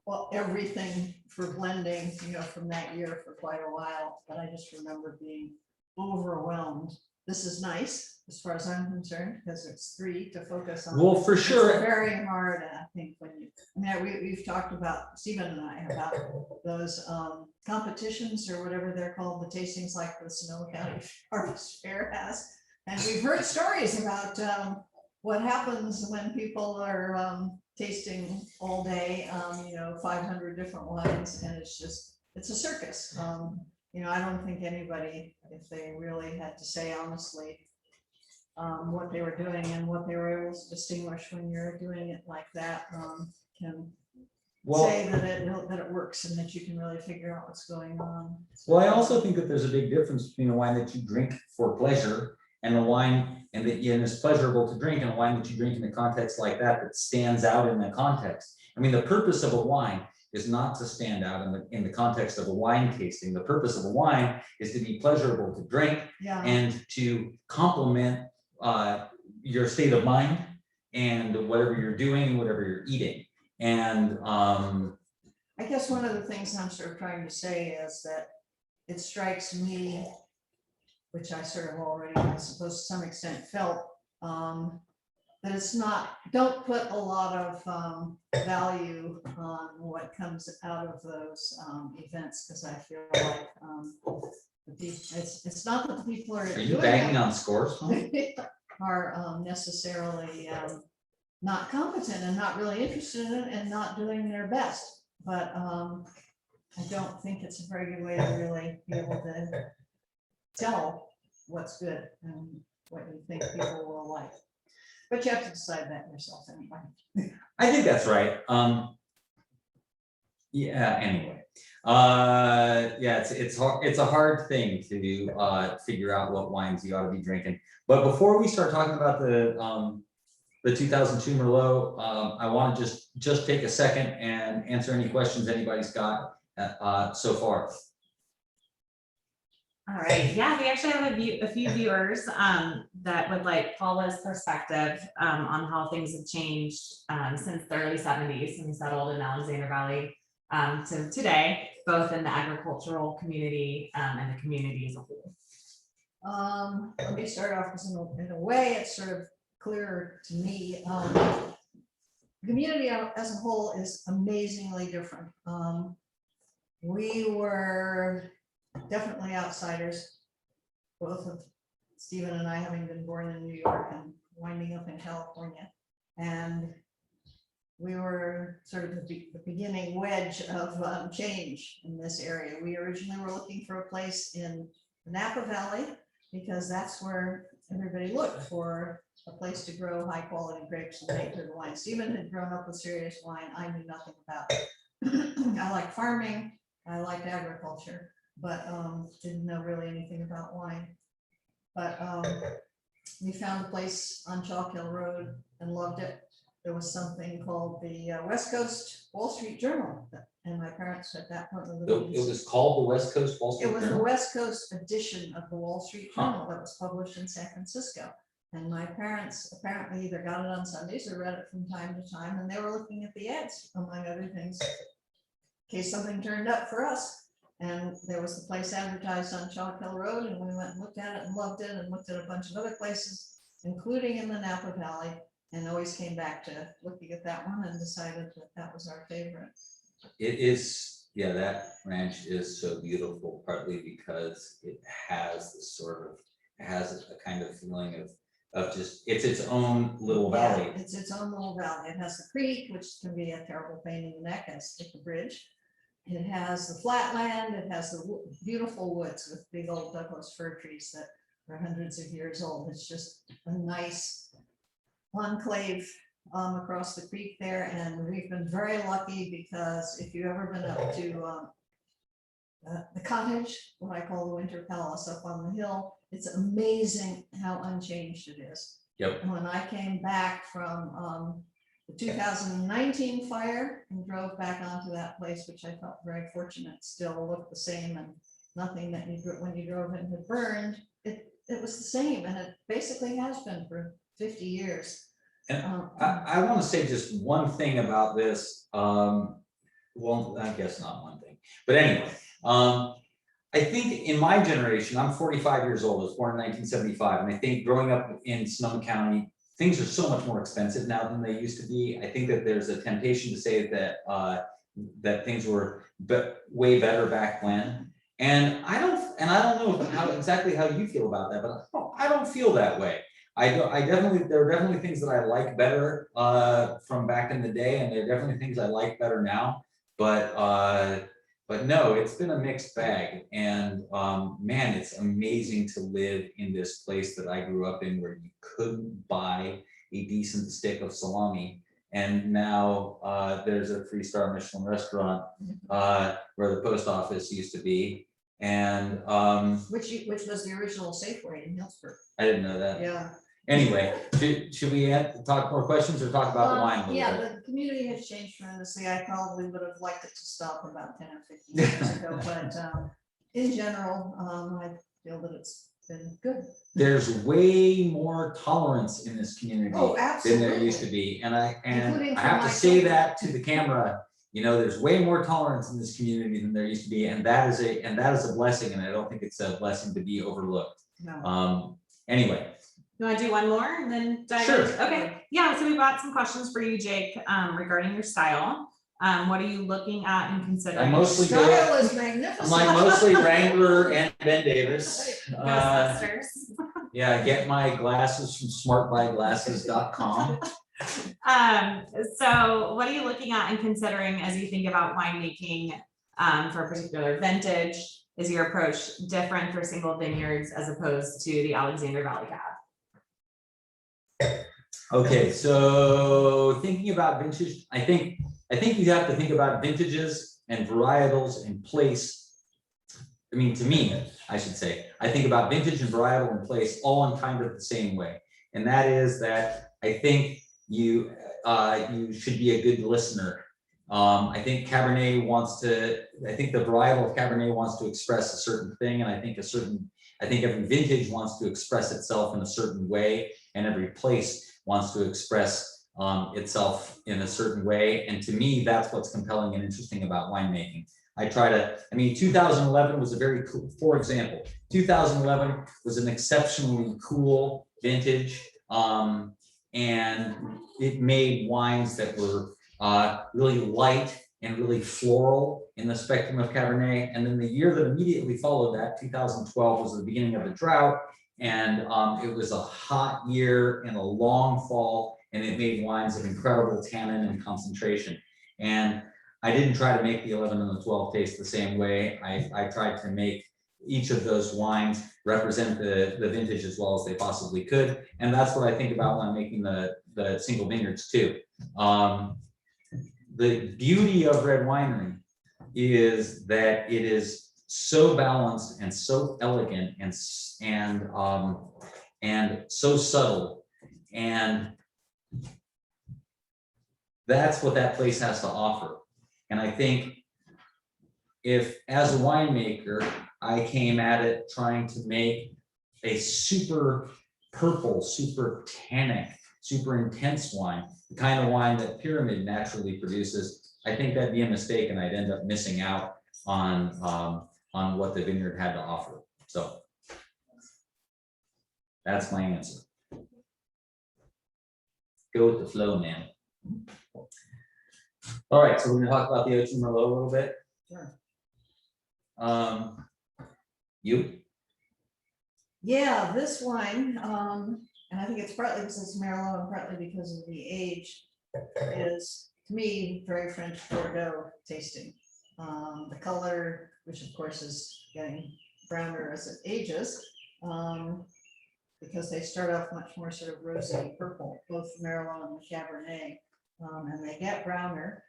S2: well, everything for blending, from that year for quite a while, but I just remember being overwhelmed this is nice as far as I'm concerned, because it's 3 to focus on.
S1: Well, for
S2: It's
S1: sure.
S2: very hard, I think, when you, I mean, we've talked about, Stephen and I, about those competitions or whatever they're called, the tastings like the Sonoma County Harvest Fair has. And we've heard stories about what happens when people are tasting all day, 500 different wines, and it's a circus. I don't think anybody, if they really had to say honestly, what they were doing and what they were able to distinguish when you're doing it like that, can say that it works and that you can really figure out what's going on.
S1: Well, I also think that there's a big difference between a wine that you drink for pleasure and a wine and it's pleasurable to drink, and a wine that you drink in a context like that stands out in the context. I mean, the purpose of a wine is not to stand out in the context of a wine tasting. The purpose of a wine is to be pleasurable to drink and to complement your state of mind and whatever you're doing, whatever you're eating. And
S2: I guess one of the things I'm sort of trying to say is that it strikes me, which I sort of already, I suppose, to some extent felt, that it's not, don't put a lot of value on what comes out of those events, because I feel like it's not that the people are
S1: you banging on scores?
S2: are necessarily not competent and not really interested in it and not doing their best. But I don't think it's a very good way to really be able to tell what's good and what you think people will like. But you have to decide that yourself anyway.
S1: I think that's right. Anyway. It's hard, it's a hard thing to figure out what wines you ought to be drinking. But before we start talking about the 2002 Merlot, I want to just take a second and answer any questions anybody's got so far.
S3: All right, yeah, we actually have a few viewers that would like Paula's perspective on how things have changed since the early 70s when we settled in Alexander Valley to today, both in the agricultural community and the community as a whole.
S2: Let me start off because in a way it's sort of clearer to me. The community as a whole is amazingly different. We were definitely outsiders, both of Stephen and I having been born in New York and winding up in California. And we were sort of the beginning wedge of change in this area. We originally were looking for a place in the Napa Valley because that's where everybody looked for a place to grow high quality grapes and make good wine. Stephen had grown up with serious wine. I knew nothing about it. I like farming. I liked agriculture, but didn't know really anything about wine. But we found a place on Chalk Hill Road and loved it. There was something called the West Coast Wall Street Journal, and my parents at that point were living.
S1: It was called the West Coast Wall Street
S2: It was the
S1: Journal?
S2: West Coast edition of the Wall Street Journal that was published in San Francisco. And my parents apparently either got it on Sundays or read it from time to time, and they were looking at the ads, among other things, in case something turned up for us. And there was the place advertised on Chalk Hill Road, and we went and looked at it and loved it, and looked at a bunch of other places, including in the Napa Valley, and always came back to looking at that one and decided that that was our favorite.
S1: It is, yeah, that ranch is so beautiful, partly because it has this it has a kind of feeling of just, it's its own little valley.
S2: Yeah, it's its own little valley. It has the creek, which can be a terrible pain in the neck as take the bridge. It has the flatland, it has the beautiful woods with big old Douglas fir trees that are hundreds of years old. It's just a nice enclave across the creek there, and we've been very lucky because if you've ever been up to the cottage, what I call the Winter Palace up on the hill, it's amazing how unchanged it is.
S1: Yep.
S2: When I came back from the 2019 fire and drove back onto that place, which I felt very fortunate, still looked the same, and nothing that when you drove in had burned. It was the same, and it basically has been for 50 years.
S1: And I want to say just one thing about this. Well, I guess not one thing, but anyway, I think in my generation, I'm 45 years old, I was born in 1975, and I think growing up in Sonoma County, things are so much more expensive now than they used to be. I think that there's a temptation to say that that things were way better back when. And I don't know exactly how you feel about that, but I don't feel that way. There are definitely things that I like better from back in the day, and there are definitely things I like better now. But no, it's been a mixed bag. And man, it's amazing to live in this place that I grew up in, where you couldn't buy a decent stick of salami. And now there's a 3-star Michelin restaurant where the post office used to be. And
S2: Which was the original Safeway in Hillsburg.
S1: I didn't know that.
S2: Yeah.
S1: Anyway, should we talk more questions or talk about the wine a little
S2: Yeah,
S1: bit?
S2: the community has changed tremendously. I probably would have liked it to stop about 10 or 15 years ago, but in general, I feel that it's been good.
S1: There's way more tolerance in this community
S2: Oh,
S1: than there used to
S2: absolutely.
S1: be. And I
S2: Including
S1: have
S2: for
S1: to
S2: my
S1: say
S2: children.
S1: that to the camera, you know, there's way more tolerance in this community than there used to be. And that is a blessing. And I don't think it's a blessing to be overlooked.
S2: No.
S1: Anyway.
S3: You want to do one more and then dive
S1: Sure.
S3: in? Okay, yeah, so we've got some questions for you, Jake, regarding your style. What are you looking at and considering?
S1: I mostly go,
S2: Style is magnificent.
S1: I'm like mostly Wrangler and Ben Davis.
S3: Ghostbusters.
S1: Yeah, get my glasses from smartbuyglasses.com.
S3: So what are you looking at and considering as you think about winemaking for a particular vintage? Is your approach different for single vineyards as opposed to the Alexander Valley Cab?
S1: Okay, so thinking about vintage, I think you have to think about vintages and varietals and place. I mean, to me, I should say, I think about vintage and varietal and place all in kind of the same way. And that is that I think you should be a good listener. I think the varietal of Cabernet wants to express a certain thing, and I think every vintage wants to express itself in a certain way, and every place wants to express itself in a certain way. And to me, that's what's compelling and interesting about winemaking. 2011 was a very cool, for example, 2011 was an exceptionally cool vintage, and it made wines that were really light and really floral in the spectrum of Cabernet. And then the year that immediately followed that, 2012, was the beginning of the drought. And it was a hot year and a long fall, and it made wines of incredible tannin and concentration. And I didn't try to make the 11 and the 12 taste the same way. I tried to make each of those wines represent the vintage as well as they possibly could. And that's what I think about when I'm making the single vineyards too. The beauty of Red Winery is that it is so balanced and so elegant and so subtle, and that's what that place has to offer. And I think if, as a winemaker, I came at it trying to make a super purple, super tannic, super intense wine, the kind of wine that Pyramid naturally produces, I think that'd be a mistake, and I'd end up missing out on what the vineyard had to offer. So that's my answer. Go with the flow, man. All right, so we're gonna talk about the Ocean Merlot a little bit.
S2: Sure.
S1: You?
S2: Yeah, this wine, and I think it's partly because it's Merlot and partly because of the age, is to me very French Bordeaux tasting. The color, which of course is getting browner as it ages, because they start off much more sort of rosy purple, both the Merlot and the Cabernet, and they get browner.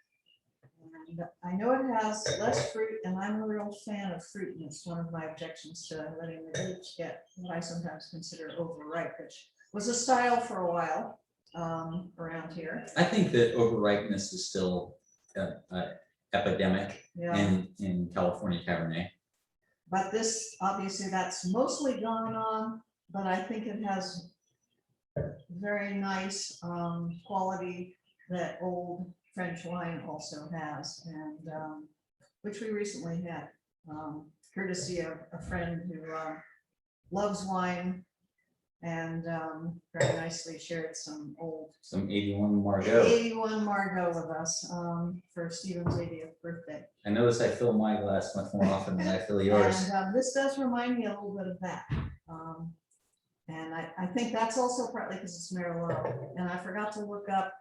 S2: And I know it has less fruit, and I'm a real fan of fruit, and it's one of my objections to letting the grapes get what I sometimes consider overripe, which was a style for a while around here.
S1: I think that overripeness is still epidemic
S2: Yeah.
S1: in California Cabernet.
S2: But this, obviously, that's mostly gone on, but I think it has very nice quality that old French wine also has, and which we recently had. courtesy of a friend who loves wine and very nicely shared some
S1: 81 Margot.
S2: 81 Margot with us for Stephen's 80th birthday.
S1: I noticed I fill my glass much more often than I fill yours.
S2: And this does remind me a little bit of that. And I think that's also partly because it's Merlot. And I forgot to look up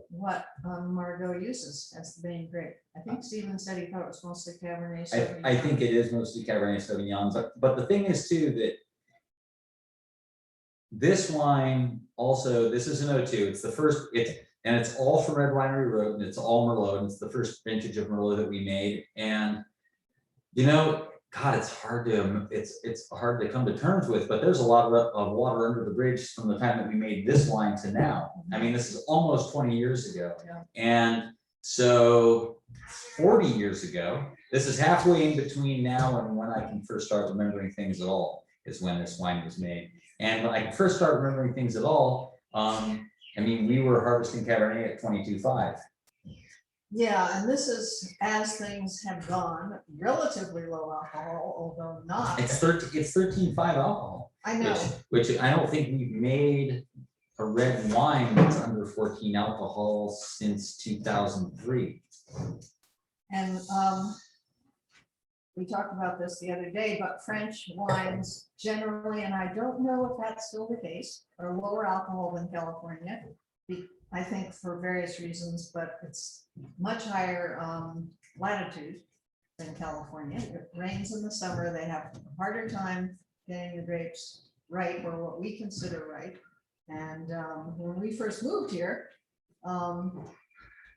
S2: what Margot uses as the main grape. I think Stephen said he thought it was mostly Cabernet Sauvignon.
S1: I think it is mostly Cabernet Sauvignon, but the thing is too that this wine also, this is an 02. It's the first, and it's all from Red Winery Road, and it's all Merlot, and it's the first vintage of Merlot that we made. And you know, God, it's hard to come to terms with, but there's a lot of water under the bridge from the time that we made this wine to now. I mean, this is almost 20 years ago.
S2: Yeah.
S1: And so 40 years ago, this is halfway in between now and when I can first start remembering things at all, is when this wine was made. And when I first started remembering things at all, I mean, we were harvesting Cabernet at 22.5.
S2: Yeah, and this is, as things have gone, relatively low alcohol, although not.
S1: It's 13.5 alcohol.
S2: I know.
S1: Which I don't think we've made a red wine that's under 14 alcohol since 2003.
S2: And we talked about this the other day, but French wines generally, and I don't know if that's still the case, are lower alcohol than California. I think for various reasons, but it's much higher latitude than California. It rains in the summer. They have a harder time getting the grapes right, or what we consider right. And when we first moved here,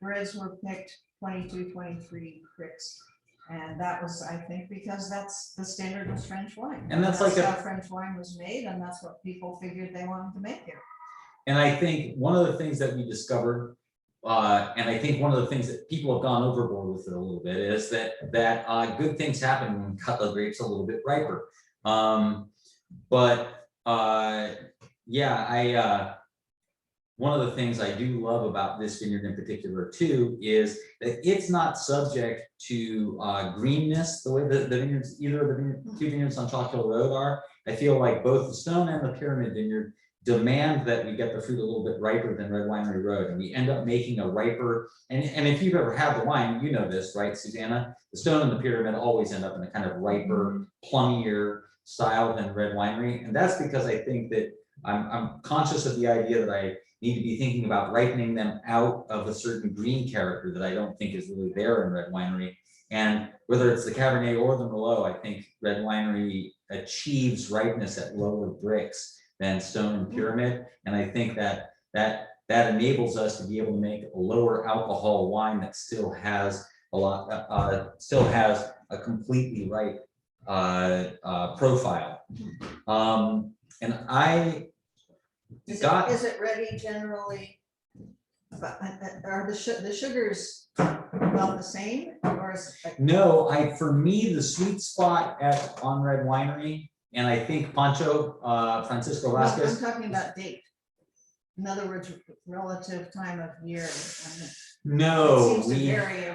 S2: reds were picked 22, 23 bricks. And that was, I think, because that's the standard of French wine.
S1: And that's like
S2: how French wine was made, and that's what people figured they wanted to make here.
S1: And I think one of the things that we discovered, and I think one of the things that people have gone overboard with it a little bit, is that good things happen when you cut the grapes a little bit riper. One of the things I do love about this vineyard in particular too is that it's not subject to greenness the way the vineyards, either of the two vineyards on Chalk Hill Road are. I feel like both the Stone and the Pyramid Vineyard demand that we get the fruit a little bit riper than Red Winery Road, and we end up making a riper, and if you've ever had the wine, you know this, right, Susanna? The Stone and the Pyramid always end up in a kind of riper, plummier style than Red Winery, and that's because I think that I'm conscious of the idea that I need to be thinking about ripening them out of a certain green character that I don't think is really there in Red Winery. And whether it's the Cabernet or the Merlot, I think Red Winery achieves ripeness at lower bricks than Stone and Pyramid, and I think that enables us to be able to make a lower alcohol wine that still has a completely ripe profile. And I
S2: Is
S1: got
S2: it ready generally? But are the sugars about the same, or is it like?
S1: no, for me the sweet spot on Red Winery. And I think Pancho, Francisco
S2: No,
S1: Vasquez.
S2: I'm talking about date. In other words, relative time of year.
S1: No,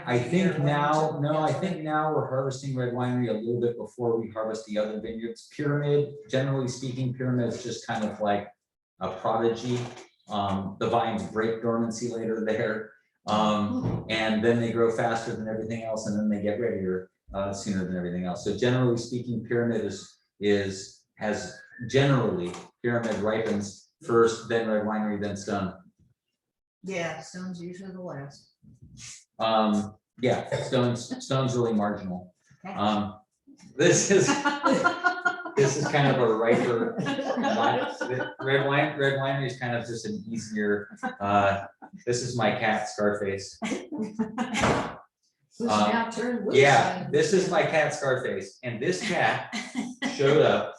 S2: I think
S1: now we're harvesting Red Winery a little bit before we harvest the other vineyards. Pyramid, generally speaking, Pyramid is just kind of like a prodigy. The vines break dormancy later there. And then they grow faster than everything else, and then they get readier sooner than everything else. So generally speaking, Pyramid has generally Pyramid ripens first, then Red Winery, then Stone.
S2: Yeah, Stone's usually the last.
S1: Yeah, Stone's really marginal.
S2: Okay.
S1: This is kind of a riper Red Winery is kind of just an easier. This is my cat Scarface.
S2: Who's now turned loose.
S1: Yeah, this is my cat Scarface, and this cat showed up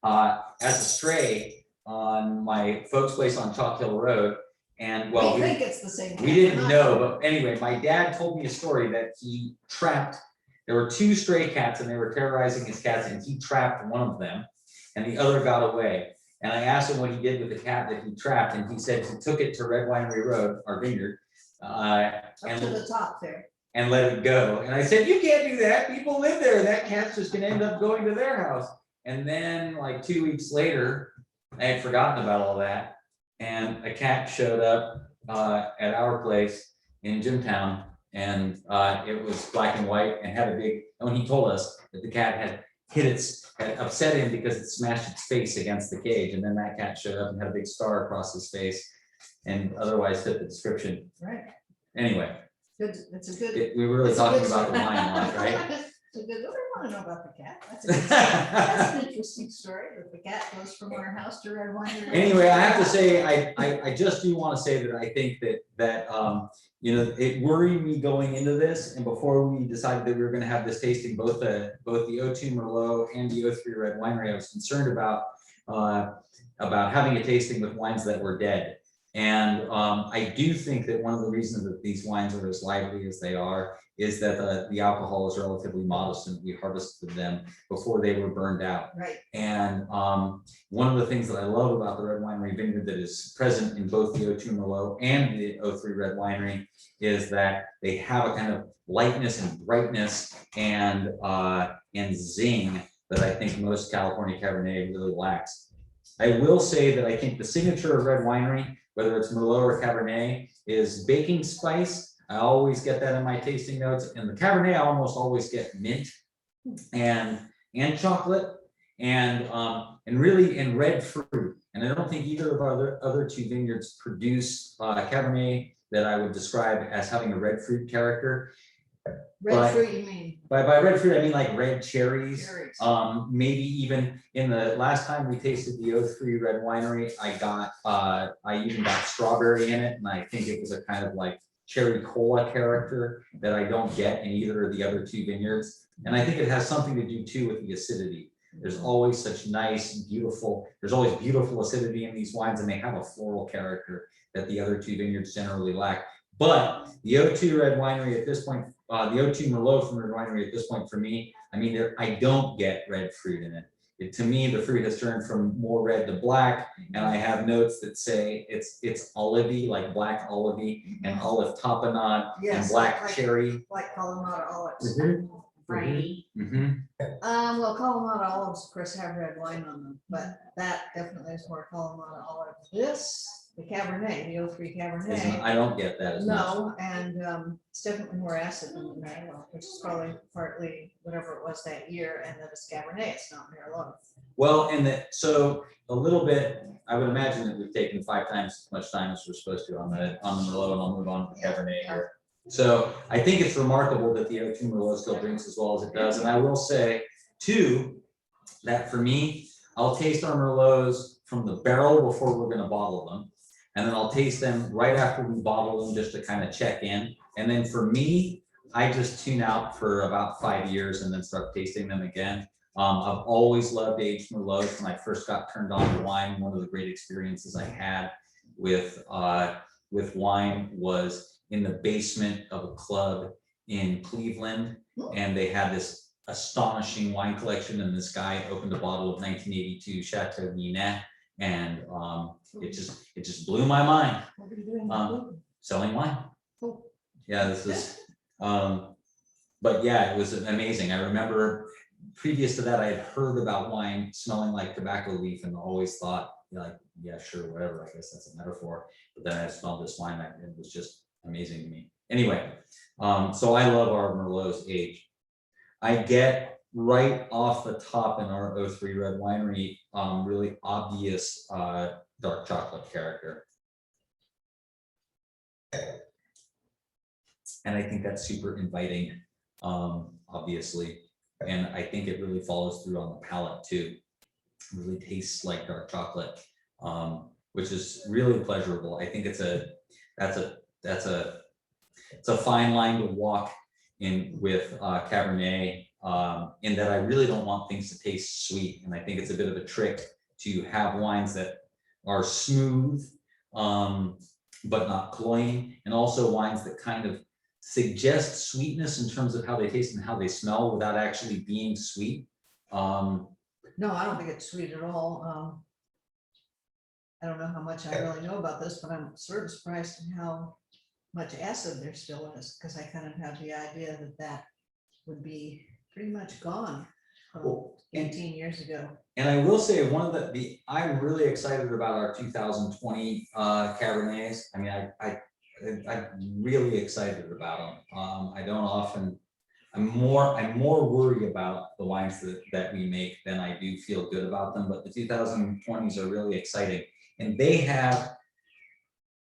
S1: as a stray on my folks' place on Chalk Hill Road, and well,
S2: We think it's the same.
S1: we didn't know, but anyway, my dad told me a story that he trapped. There were two stray cats, and they were terrorizing his cats, and he trapped one of them, and the other got away. And I asked him what he did with the cat that he trapped, and he said he took it to Red Winery Road, our vineyard,
S2: Up to
S1: and
S2: the top there.
S1: and let it go. And I said, you can't do that. People live there. That cat's just gonna end up going to their house. And then like 2 weeks later, I had forgotten about all that. And a cat showed up at our place in Jimtown, and it was black and white and had a big, and when he told us that the cat had upset him because it smashed its face against the cage. And then that cat showed up and had a big scar across his face and otherwise fit the description.
S2: Right.
S1: Anyway.
S2: Good, it's a good.
S1: We were really
S2: it's a
S1: talking
S2: good
S1: about the
S2: story.
S1: wine lot, right?
S2: It's a good, I want to know about the cat. That's a good story. That's an interesting story, that the cat goes from our house to Red Winery.
S1: Anyway, I have to say, I just do want to say that I think that you know, it worried me going into this, and before we decided that we were going to have this tasting, both the O2 Merlot and the O3 Red Winery, I was concerned about having a tasting with wines that were dead. And I do think that one of the reasons that these wines are as lively as they are is that the alcohol is relatively modest, and we harvested them before they were burned out.
S2: Right.
S1: And one of the things that I love about the Red Winery Vineyard that is present in both the O2 Merlot and the O3 Red Winery is that they have a kind of lightness and brightness and zing that I think most California Cabernet really lacks. I will say that I think the signature of Red Winery, whether it's Merlot or Cabernet, is baking spice. I always get that in my tasting notes. And the Cabernet, I almost always get mint and chocolate and really in red fruit. And I don't think either of our other two vineyards produce Cabernet that I would describe as having a red fruit character.
S2: Red fruit, you mean?
S1: By red fruit, I mean like red cherries.
S2: Cherries.
S1: Maybe even in the last time we tasted the O3 Red Winery, I even got strawberry in it, and I think it was a kind of like cherry cola character that I don't get in either of the other two vineyards. And I think it has something to do too with the acidity. There's always such nice, beautiful, there's always beautiful acidity in these wines, and they have a floral character that the other two vineyards generally lack. But the O2 Red Winery at this point, the O2 Merlot from Red Winery at this point for me, I mean, I don't get red fruit in it. To me, the fruit has turned from more red to black, and I have notes that say it's olivey, like black olivey, and olive tapenade, and black cherry.
S2: Like Kalamata olives.
S3: Right.
S2: Well, Kalamata olives, of course, have red wine on them, but that definitely is more Kalamata olive. This, the Cabernet, the O3 Cabernet.
S1: I don't get that as much.
S2: No, and it's definitely more acid than the Merlot, which is probably partly whatever it was that year, and that it's Cabernet, it's not Merlot.
S1: Well, so a little bit, I would imagine that we've taken 5 times as much time as we're supposed to on the Merlot, and I'll move on to the Cabernet here. So I think it's remarkable that the O2 Merlot still drinks as well as it does. And I will say too, that for me, I'll taste our Merlots from the barrel before we're gonna bottle them. And then I'll taste them right after we bottle them just to kind of check in. And then for me, I just tune out for about 5 years and then start tasting them again. I've always loved aged Merlots. When I first got turned on to wine, one of the great experiences I had with wine was in the basement of a club in Cleveland, and they had this astonishing wine collection, and this guy opened a bottle of 1982 Chateau Ninet, and it just blew my mind.
S2: What are you doing?
S1: Selling wine.
S2: Cool.
S1: Yeah, this is but yeah, it was amazing. I remember previous to that, I had heard about wine smelling like tobacco leaf and always thought, like, yeah, sure, whatever, I guess that's a metaphor. But then I smelled this wine and it was just amazing to me. Anyway, so I love our Merlots aged. I get right off the top in our O3 Red Winery, really obvious dark chocolate character. And I think that's super inviting, obviously. And I think it really follows through on the palate too. It really tastes like dark chocolate, which is really pleasurable. I think it's a fine line to walk in with Cabernet, in that I really don't want things to taste sweet. And I think it's a bit of a trick to have wines that are smooth, but not cloying, and also wines that kind of suggest sweetness in terms of how they taste and how they smell without actually being sweet.
S2: No, I don't think it's sweet at all. I don't know how much I really know about this, but I'm sort of surprised at how much acid there still is, because I kind of have the idea that that would be pretty much gone from
S1: Well, and-
S2: 18 years ago.
S1: And I will say, one of the I'm really excited about our 2020 Cabernets. I mean, I'm really excited about them. I don't often, I'm more worried about the wines that we make than I do feel good about them, but the 2020s are really exciting. And they have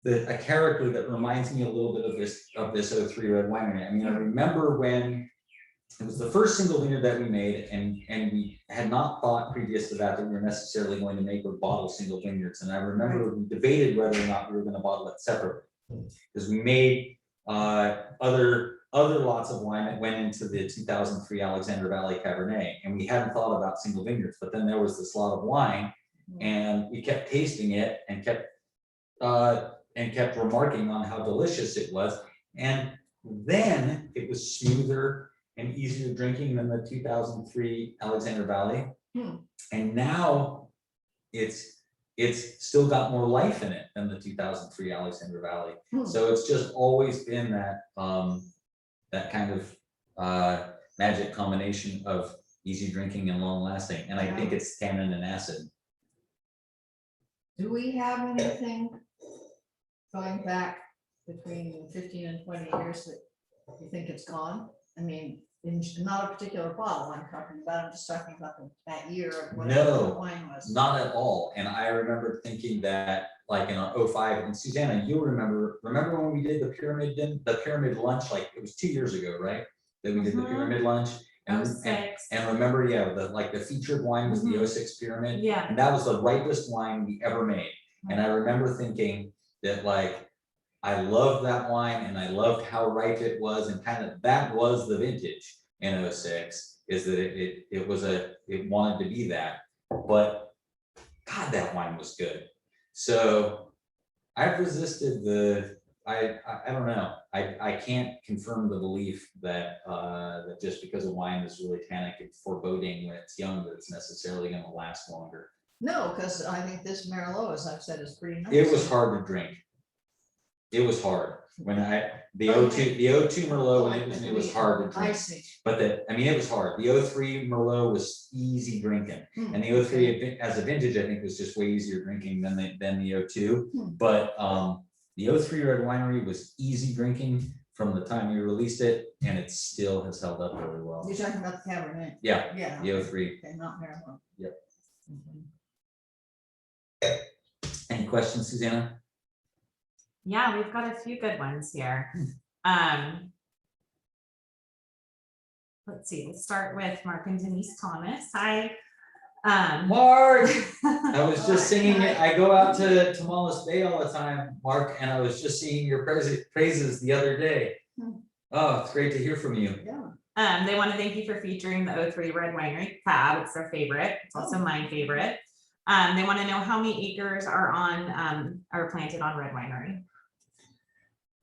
S1: a character that reminds me a little bit of this 03 Red Winery. I mean, I remember when it was the first single vineyard that we made, and we had not thought previous to that we were necessarily going to make or bottle single vineyards. And I remember we debated whether or not we were going to bottle it separately, because we made other lots of wine that went into the 2003 Alexander Valley Cabernet, and we hadn't thought about single vineyards. But then there was this lot of wine, and we kept tasting it and kept remarking on how delicious it was. And then it was smoother and easier drinking than the 2003 Alexander Valley. And now it's still got more life in it than the 2003 Alexander Valley. So it's just always been that that kind of magic combination of easy drinking and long lasting. And I think it's tannin and acid.
S2: Do we have anything going back between 15 and 20 years that you think it's gone? I mean, in not a particular bottle I'm talking about, I'm just talking about that year of whatever the wine was.
S1: Not at all. And I remember thinking that, like in our 05, and Susanna, you'll remember when we did the pyramid lunch, like it was 2 years ago, right? That we did the pyramid lunch. And
S3: 06.
S1: and remember, the featured wine was the 06 pyramid.
S3: Yeah.
S1: And that was the ripest wine we ever made. And I remember thinking that, like, I loved that wine and I loved how ripe it was, and kind of that was the vintage in 06, is that it wanted to be that. But God, that wine was good. So I've resisted I don't know. I can't confirm the belief that that just because a wine is really tannic and foreboding when it's young, that it's necessarily going to last longer.
S2: No, because I think this Merlot, as I've said, is pretty nice.
S1: It was hard to drink. It was hard when the 02 Merlot, when it was hard to drink.
S2: I see.
S1: But it was hard. The 03 Merlot was easy drinking, and the 03 as a vintage, I think, was just way easier drinking than the 02. But the 03 Red Winery was easy drinking from the time we released it, and it still has held up really well.
S2: You're talking about the Cabernet?
S1: Yeah,
S2: Yeah.
S1: the 03.
S2: Okay, not Merlot.
S1: Yep. Any questions, Susanna?
S3: Yeah, we've got a few good ones here. Let's see, we'll start with Mark and Denise Thomas. Hi.
S1: Mark, I was just singing it. I go out to Tamales Bay all the time, Mark, and I was just singing your praises the other day. Oh, it's great to hear from you.
S2: Yeah.
S3: They want to thank you for featuring the 03 Red Winery. Fab, it's their favorite. It's also my favorite. They want to know how many acres are planted on Red Winery.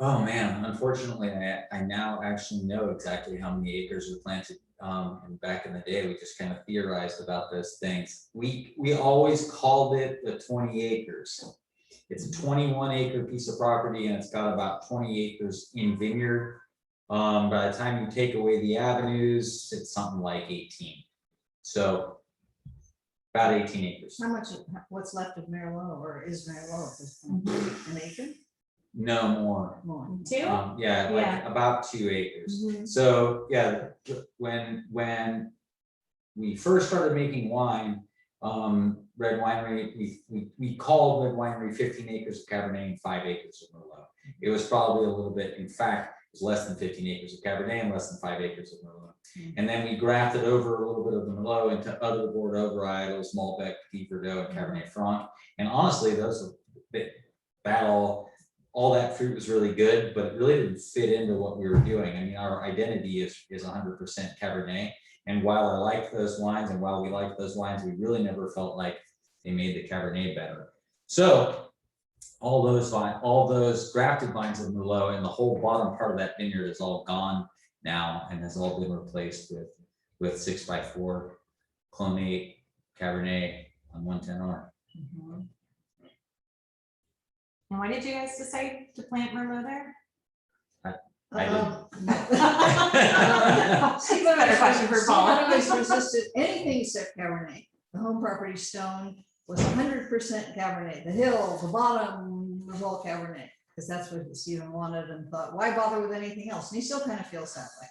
S1: Oh man, unfortunately, I now actually know exactly how many acres are planted. And back in the day, we just kind of theorized about those things. We always called it the 20 acres. It's a 21 acre piece of property, and it's got about 20 acres in vineyard. By the time you take away the avenues, it's something like 18. So about 18 acres.
S2: How much, what's left of Merlot, or is Merlot at this point? An acre?
S1: No more.
S2: More.
S3: 2?
S1: Yeah, about 2 acres. So yeah, when we first started making wine, Red Winery, we called Red Winery 15 acres of Cabernet and 5 acres of Merlot. It was probably a little bit, in fact, it was less than 15 acres of Cabernet and less than 5 acres of Merlot. And then we grafted over a little bit of the Merlot into other Bordeaux varietals, Malbec, Petit Verdot, and Cabernet Franc. And honestly, all that fruit was really good, but it really didn't fit into what we were doing. I mean, our identity is 100% Cabernet. And while I liked those wines, and while we liked those wines, we really never felt like they made the Cabernet better. So all those grafted vines of Merlot and the whole bottom part of that vineyard is all gone now and has all been replaced with 6x4 clonate Cabernet on 110R.
S3: And why did you guys decide to plant Merlot there?
S1: I didn't.
S2: Steve
S3: Better question for Paula.
S2: always resisted anything except Cabernet. The home property stone was 100% Cabernet. The hill, the bottom was all Cabernet, because that's what Stephen wanted and thought, why bother with anything else? And he still kind of feels that way.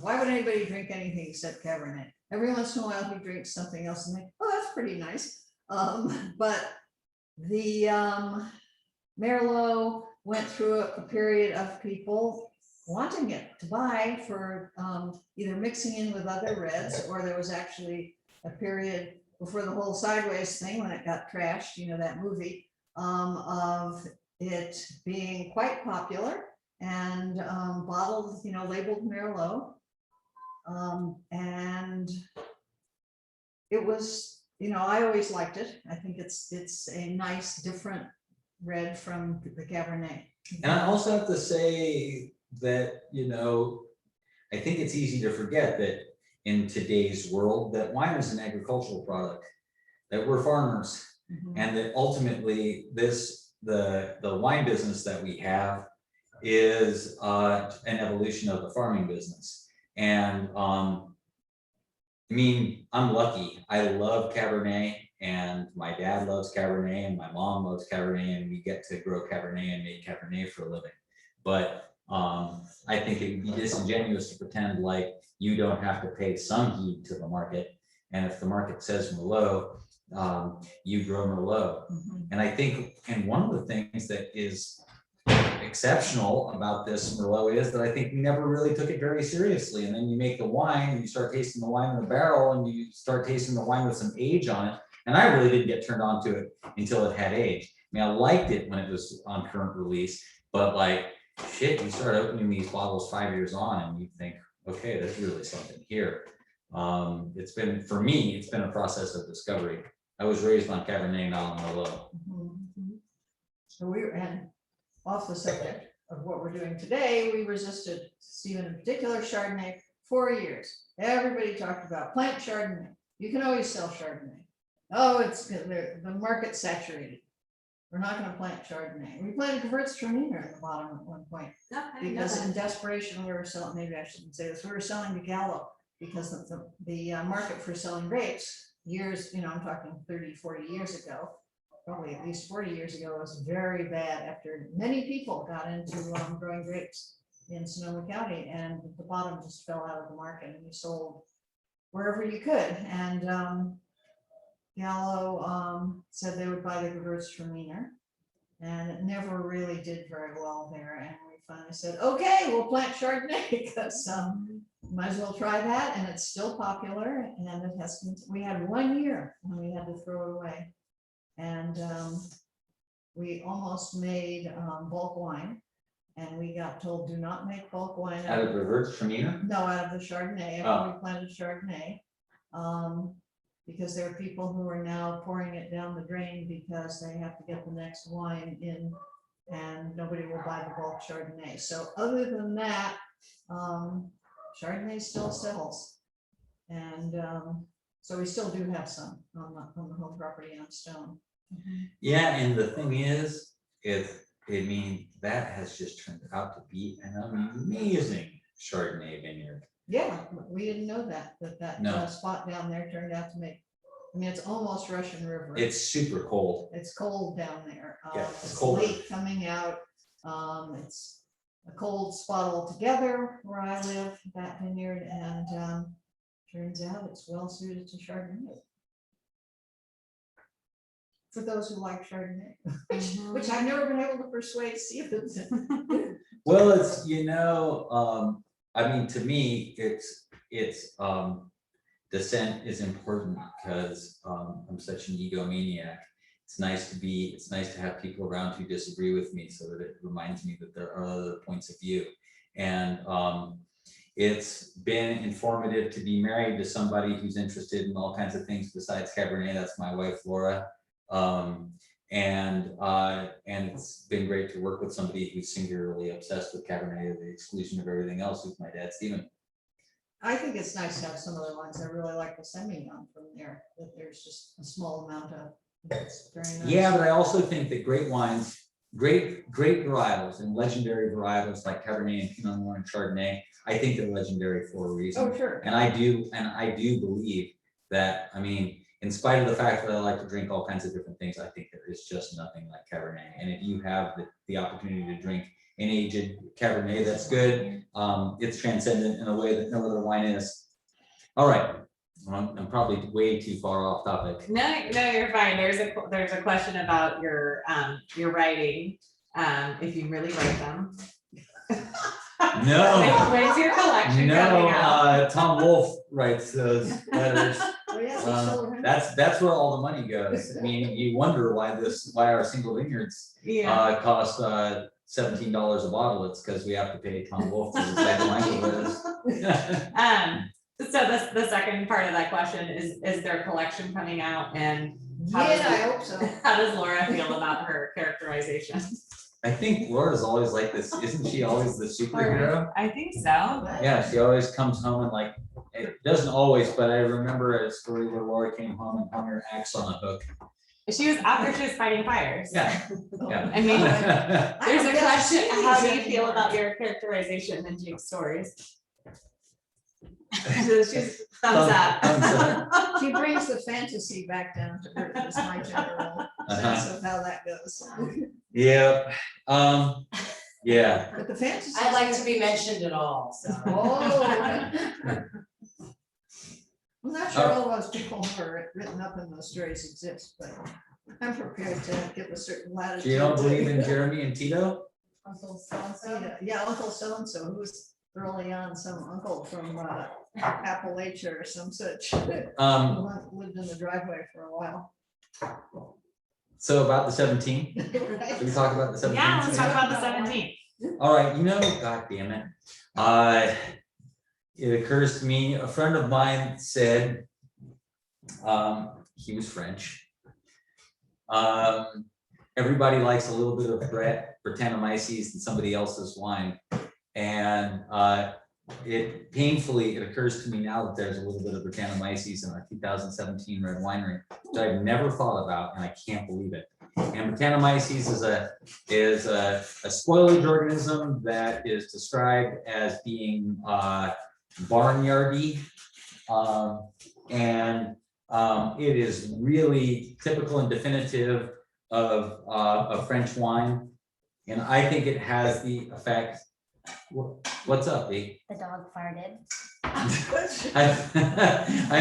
S2: Why would anybody drink anything except Cabernet? Every once in a while he drinks something else and they, oh, that's pretty nice. But the Merlot went through a period of people wanting it to buy for either mixing in with other reds, or there was actually a period before the whole sideways thing when it got trashed, you know, that movie, of it being quite popular and bottled, you know, labeled Merlot. And it was, you know, I always liked it. I think it's a nice, different red from the Cabernet.
S1: And I also have to say that, you know, I think it's easy to forget that in today's world, that wine is an agricultural product, that we're farmers, and that ultimately the wine business that we have is an evolution of the farming business. And I mean, I'm lucky. I love Cabernet, and my dad loves Cabernet, and my mom loves Cabernet, and we get to grow Cabernet and make Cabernet for a living. But I think it would be disingenuous to pretend like you don't have to pay some heed to the market. And if the market says Merlot, you grow Merlot. And I think, and one of the things that is exceptional about this Merlot is that I think we never really took it very seriously. And then you make the wine and you start tasting the wine in the barrel, and you start tasting the wine with some age on it. And I really didn't get turned on to it until it had age. I mean, I liked it when it was on current release, but like, shit, you start opening these bottles 5 years on and you think, okay, there's really something here. It's been, for me, it's been a process of discovery. I was raised on Cabernet, not on Merlot.
S2: So we were, and off the subject of what we're doing today, we resisted, Stephen in particular, Chardonnay for years. Everybody talked about plant Chardonnay. You can always sell Chardonnay. Oh, it's the market's saturated. We're not going to plant Chardonnay. We planted Gewürztraminer at the bottom at one point because in desperation we were selling. Maybe I shouldn't say this. We were selling to Gallo because the market for selling grapes years, you know, I'm talking 30, 40 years ago, probably at least 40 years ago, was very bad after many people got into growing grapes in Sonoma County, and the bottom just fell out of the market and you sold wherever you could. And Gallo said they would buy the Gewürztraminer, and it never really did very well there. And we finally said, okay, we'll plant Chardonnay because might as well try that. And it's still popular, and it has. We had 1 year and we had to throw it away, and we almost made bulk wine, and we got told, do not make bulk wine
S1: Out of Gewürztraminer?
S2: No, out of the Chardonnay. After we planted Chardonnay. Because there are people who are now pouring it down the drain because they have to get the next wine in, and nobody will buy the bulk Chardonnay. So other than that, Chardonnay still sells. And so we still do have some on the home property on Stone.
S1: Yeah, and the thing is, that has just turned out to be an amazing Chardonnay vineyard.
S2: Yeah, we didn't know that
S1: No.
S2: spot down there turned out to make, I mean, it's almost Russian River.
S1: It's super cold.
S2: It's cold down there.
S1: Yeah, it's cold.
S2: Late coming out. It's a cold spot altogether where I live, that vineyard, and turns out it's well suited to Chardonnay. For those who like Chardonnay, which I've never been able to persuade Stephen.
S1: Well, it's, you know, I mean, to me, it's dissent is important because I'm such an egomaniac. It's nice to have people around who disagree with me, so that it reminds me that there are other points of view. And it's been informative to be married to somebody who's interested in all kinds of things besides Cabernet. That's my wife, Laura. And it's been great to work with somebody who's singularly obsessed with Cabernet to the exclusion of everything else, who's my dad, Stephen.
S2: I think it's nice to have some other ones. I really like the Semillon from there, that there's just a small amount of. It's very nice.
S1: Yeah, but I also think that great wines great varietals and legendary varietals like Cabernet and Pinot Noir and Chardonnay. I think they're legendary for a reason.
S2: Oh, sure.
S1: And I do believe that, I mean, in spite of the fact that I like to drink all kinds of different things, I think there is just nothing like Cabernet. And if you have the opportunity to drink an aged Cabernet that's good, it's transcendent in a way that no other wine is. All right, I'm probably way too far off topic.
S3: No, you're fine. There's a question about your writing, if you really write them.
S1: No.
S3: When's your collection coming out?
S1: No, Tom Wolfe writes those letters.
S2: Oh, yeah, we sold him.
S1: That's where all the money goes. I mean, you wonder why our single vineyards
S3: Yeah.
S1: cost $17 a bottle. It's because we have to pay Tom Wolfe to recycle languages.
S3: So the second part of that question is their collection coming out, and
S2: Yeah, I hope so.
S3: how does Laura feel about her characterization?
S1: I think Laura's always like this. Isn't she always the superhero?
S3: I think so.
S1: Yeah, she always comes home and like, it doesn't always, but I remember a story where Laura came home and hung her axe on a hook.
S3: She was after she was fighting fires.
S1: Yeah, yeah.
S3: I mean, there's a question, how do you feel
S2: anymore.
S3: about your characterization in Jake's stories? So she's thumbs up.
S1: Thumbs up.
S2: She brings the fantasy back down to earth, is my general sense of how that goes.
S1: Yeah, yeah.
S2: But the fantasy.
S4: I'd like to be mentioned at all, so.
S2: Oh. I'm not sure all those people who are written up in those stories exist, but I'm prepared to give a certain latitude.
S1: So you don't believe in Jeremy and Tito?
S4: Uncle so-and-so.
S2: Yeah, Uncle so-and-so, who was early on some uncle from Appalachia or some such. Who lived in the driveway for a while.
S1: So about the 17,
S2: Right?
S1: should we talk about the 17?
S3: Yeah, let's talk about the 17th.
S1: All right, god damn it. It occurs to me, a friend of mine said, he was French. Everybody likes a little bit of Brettanomyces in somebody else's wine. And it occurs to me now that there's a little bit of Brettanomyces in our 2017 Red Winery, which I've never thought about, and I can't believe it. And Brettanomyces is a spoilage organism that is described as being barnyardy, and it is really typical and definitive of French wine, and I think it has the effect. What's up, B?
S4: The dog farted.
S1: I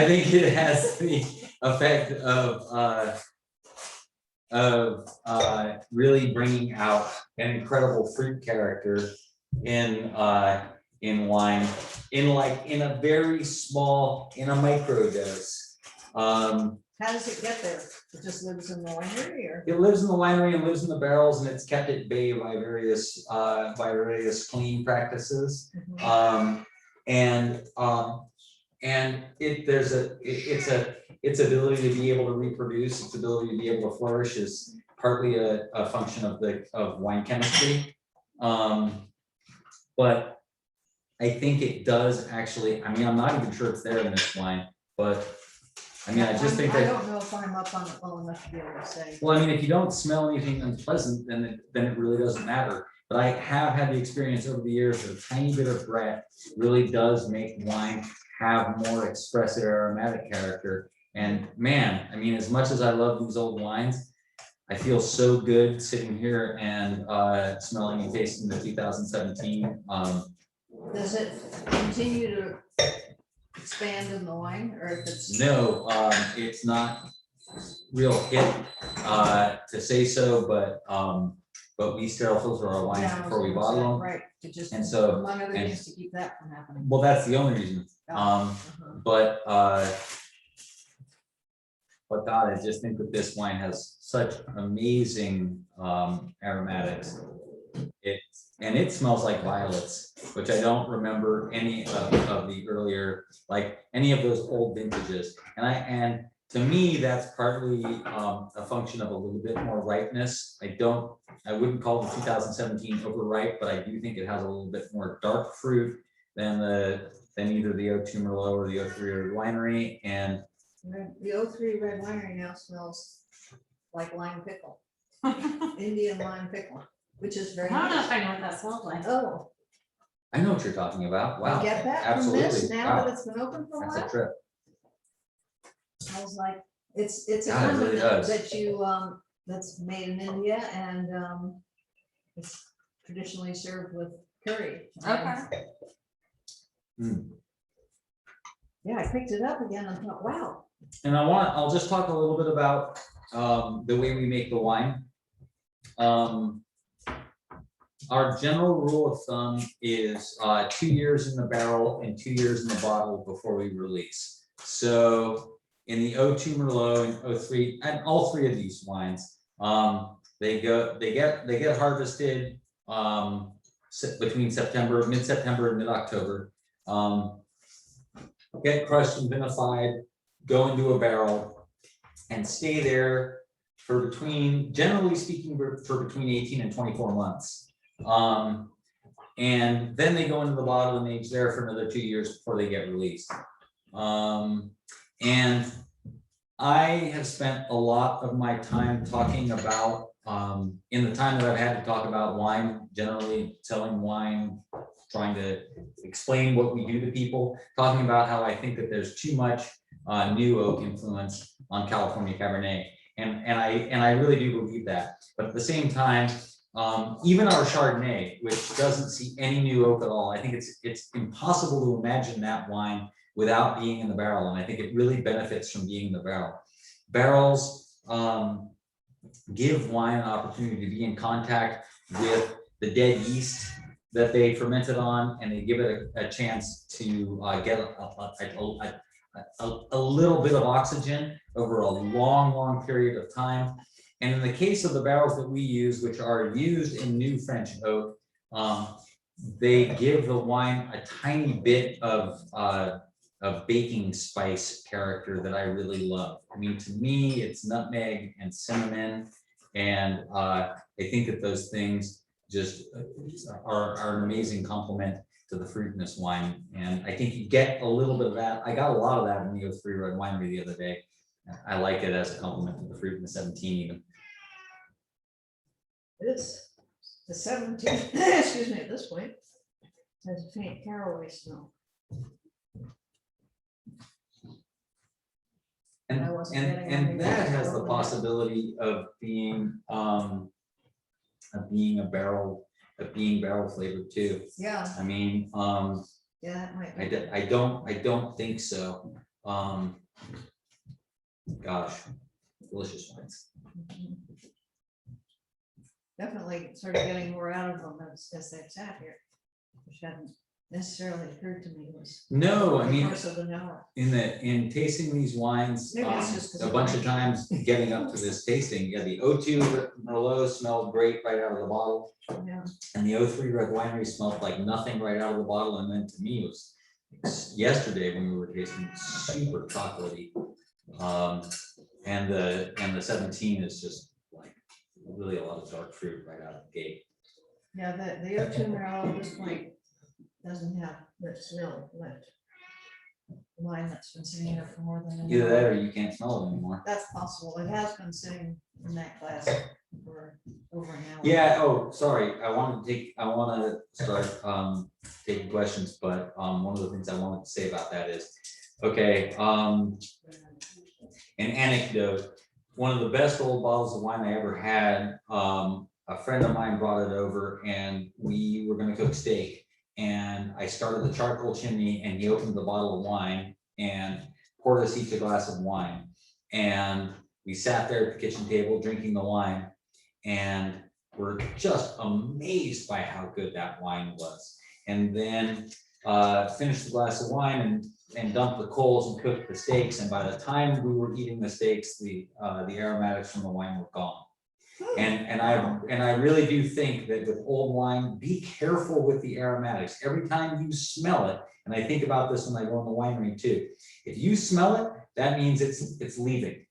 S1: think it has the effect of really bringing out an incredible fruit character in wine, in a very small, in a micro dose.
S2: How does it get there? It just lives in the winery, or?
S1: It lives in the winery and lives in the barrels, and it's kept at bay by various cleaning practices. And its ability to be able to reproduce, its ability to be able to flourish is partly a function of wine chemistry. But I think it does actually, I mean, I'm not even sure it's there in this wine, but I mean, I just think
S2: I
S1: that,
S2: don't know if I'm up on it well enough to be able to say.
S1: well, I mean, if you don't smell anything unpleasant, then it really doesn't matter. But I have had the experience over the years that a tiny bit of Brett really does make wine have more expressive aromatic character. And man, I mean, as much as I love these old wines, I feel so good sitting here and smelling and tasting the 2017.
S2: Does it continue to expand in the wine, or if it's?
S1: No, it's not real hip to say so, but we sterile filter our wines
S2: Yeah, I was
S1: before we
S2: gonna
S1: bottle
S2: say,
S1: them.
S2: Right, to just,
S1: And so-
S2: among other
S1: and-
S2: things, to keep that from happening.
S1: Well, that's the only reason. But God, I just think that this wine has such amazing aromatics. It smells like violets, which I don't remember any of the earlier, like any of those old vintages. And to me, that's partly a function of a little bit more ripeness. I wouldn't call the 2017 overripe, but I do think it has a little bit more dark fruit than either the O2 Merlot or the O3 Red Winery. And
S2: The O3 Red Winery now smells like lime pickle. Indian lime pickle, which is very
S3: I don't know if
S2: nice.
S3: I know what that smells like.
S2: Oh,
S1: I know what you're talking about. Wow.
S2: you get that from this
S1: Absolutely.
S2: now that
S1: Wow.
S2: it's been open for a
S1: That's a
S2: while?
S1: trip.
S2: I was like, it's a
S1: Yeah, it really
S2: condiment
S1: does.
S2: that you, that's made in India and, it's traditionally served with curry.
S3: Okay.
S1: Mm.
S2: Yeah, I picked it up again and thought, wow.
S1: And I'll just talk a little bit about the way we make the wine. Our general rule of thumb is 2 years in the barrel and 2 years in the bottle before we release. So in the 02 Merlot and 03, and all three of these wines, they get harvested between mid-September and mid-October. Get crushed and vinified, go into a barrel, and stay there for generally speaking, for between 18 and 24 months. And then they go into the bottle and age there for another 2 years before they get released. And I have spent a lot of my time talking about, in the time that I've had to talk about wine, generally selling wine, trying to explain what we do to people, talking about how I think that there's too much new oak influence on California Cabernet. And I really do believe that. But at the same time, even our Chardonnay, which doesn't see any new oak at all, I think it's impossible to imagine that wine without being in the barrel. And I think it really benefits from being in the barrel. Barrels give wine an opportunity to be in contact with the dead yeast that they fermented on, and they give it a chance to get a little bit of oxygen over a long period of time. And in the case of the barrels that we use, which are used in new French oak, they give the wine a tiny bit of baking spice character that I really love. I mean, to me, it's nutmeg and cinnamon, and I think that those things just are an amazing complement to the fruitiness wine. And I think you get a little bit of that. I got a lot of that in the 03 Red Winery the other day. I like it as a complement to the fruit in the 17 even.
S2: This, the 17, excuse me, at this point, has a faint caraway smell.
S1: And,
S2: I wasn't getting any
S1: and that has the
S2: of that.
S1: possibility of being barrel flavored too.
S2: Yeah,
S1: I mean,
S2: yeah, that might be.
S1: I don't think so. Gosh, delicious wines.
S2: Mhm. Definitely started getting more out of them as they've sat here, which hadn't necessarily occurred to me was.
S1: No, I
S2: the
S1: mean,
S2: course of an hour.
S1: in tasting these wines,
S2: Maybe it's just 'cause
S1: a
S2: of
S1: bunch
S2: wine.
S1: of times getting up to this tasting, yeah, the 02 Merlot smelled great right out of the bottle.
S2: Yeah,
S1: And the 03 Red Winery smelled like nothing right out of the bottle, and then to me it was yesterday when we were tasting super chocolatey. And the 17 is just like really a lot of dark fruit right out of the gate.
S2: yeah, the O2 Merlot at this point doesn't have the smell left. Wine that's been sitting there for more than an
S1: Either
S2: hour.
S1: that or you can't smell it anymore.
S2: That's possible. It has been sitting in that glass for over an hour.
S1: Yeah, oh, sorry, I want to start taking questions, but one of the things I wanted to say about that is, okay, an anecdote. One of the best old bottles of wine I ever had, a friend of mine brought it over and we were gonna cook steak. And I started the charcoal chimney and he opened the bottle of wine and poured us each a glass of wine. And we sat there at the kitchen table drinking the wine and we're just amazed by how good that wine was. And then finished the glass of wine and dumped the coals and cooked the steaks. And by the time we were eating the steaks, the aromatics from the wine were gone. And I really do think that with old wine, be careful with the aromatics. Every time you smell it, and I think about this when I go in the winery too, if you smell it, that means it's leaving.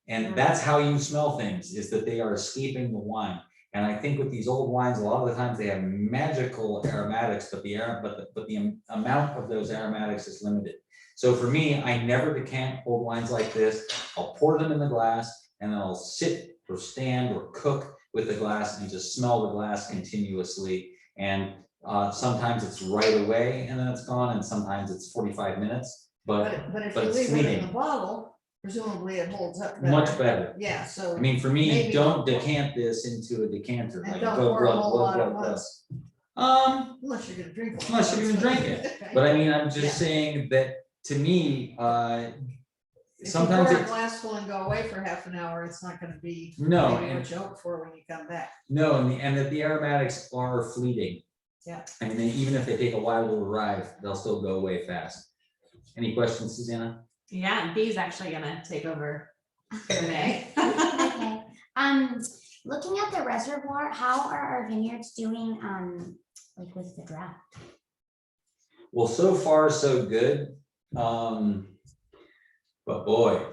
S1: And that's how you smell things, is that they are escaping the wine. And I think with these old wines, a lot of the times they have magical aromatics, but the amount of those aromatics is limited. So for me, I never decant old wines like this. I'll pour them in the glass and then I'll sit or stand or cook with the glass and just smell the glass continuously. And sometimes it's right away and then it's gone, and sometimes it's 45 minutes, but
S2: But if
S1: but
S2: you
S1: it's
S2: leave it in
S1: fleeting.
S2: the bottle, presumably it holds up better.
S1: much better.
S2: Yeah, so.
S1: I mean, for me,
S2: Maybe
S1: don't
S2: don't-
S1: decant this into a decanter.
S2: And
S1: like
S2: don't
S1: glug,
S2: pour a
S1: glug,
S2: whole
S1: glug,
S2: lot at
S1: glug, glug.
S2: once, unless you're gonna drink it.
S1: Unless you're gonna drink it. But I mean, I'm just
S2: Yeah.
S1: saying that to me,
S2: If you
S1: sometimes
S2: pour a
S1: it's,
S2: glass full and go away for half an hour, it's not gonna be.
S1: No,
S2: maybe
S1: and-
S2: what you hope for when you come back.
S1: no, and that the aromatics are fleeting.
S2: Yeah.
S1: I mean, even if they take a while to arrive, they'll still go away fast. Any questions, Susanna?
S3: Yeah, B's actually gonna take over today.
S4: Okay, looking at the reservoir, how are our vineyards doing, like with the drought?
S1: Well, so far, so good. But boy,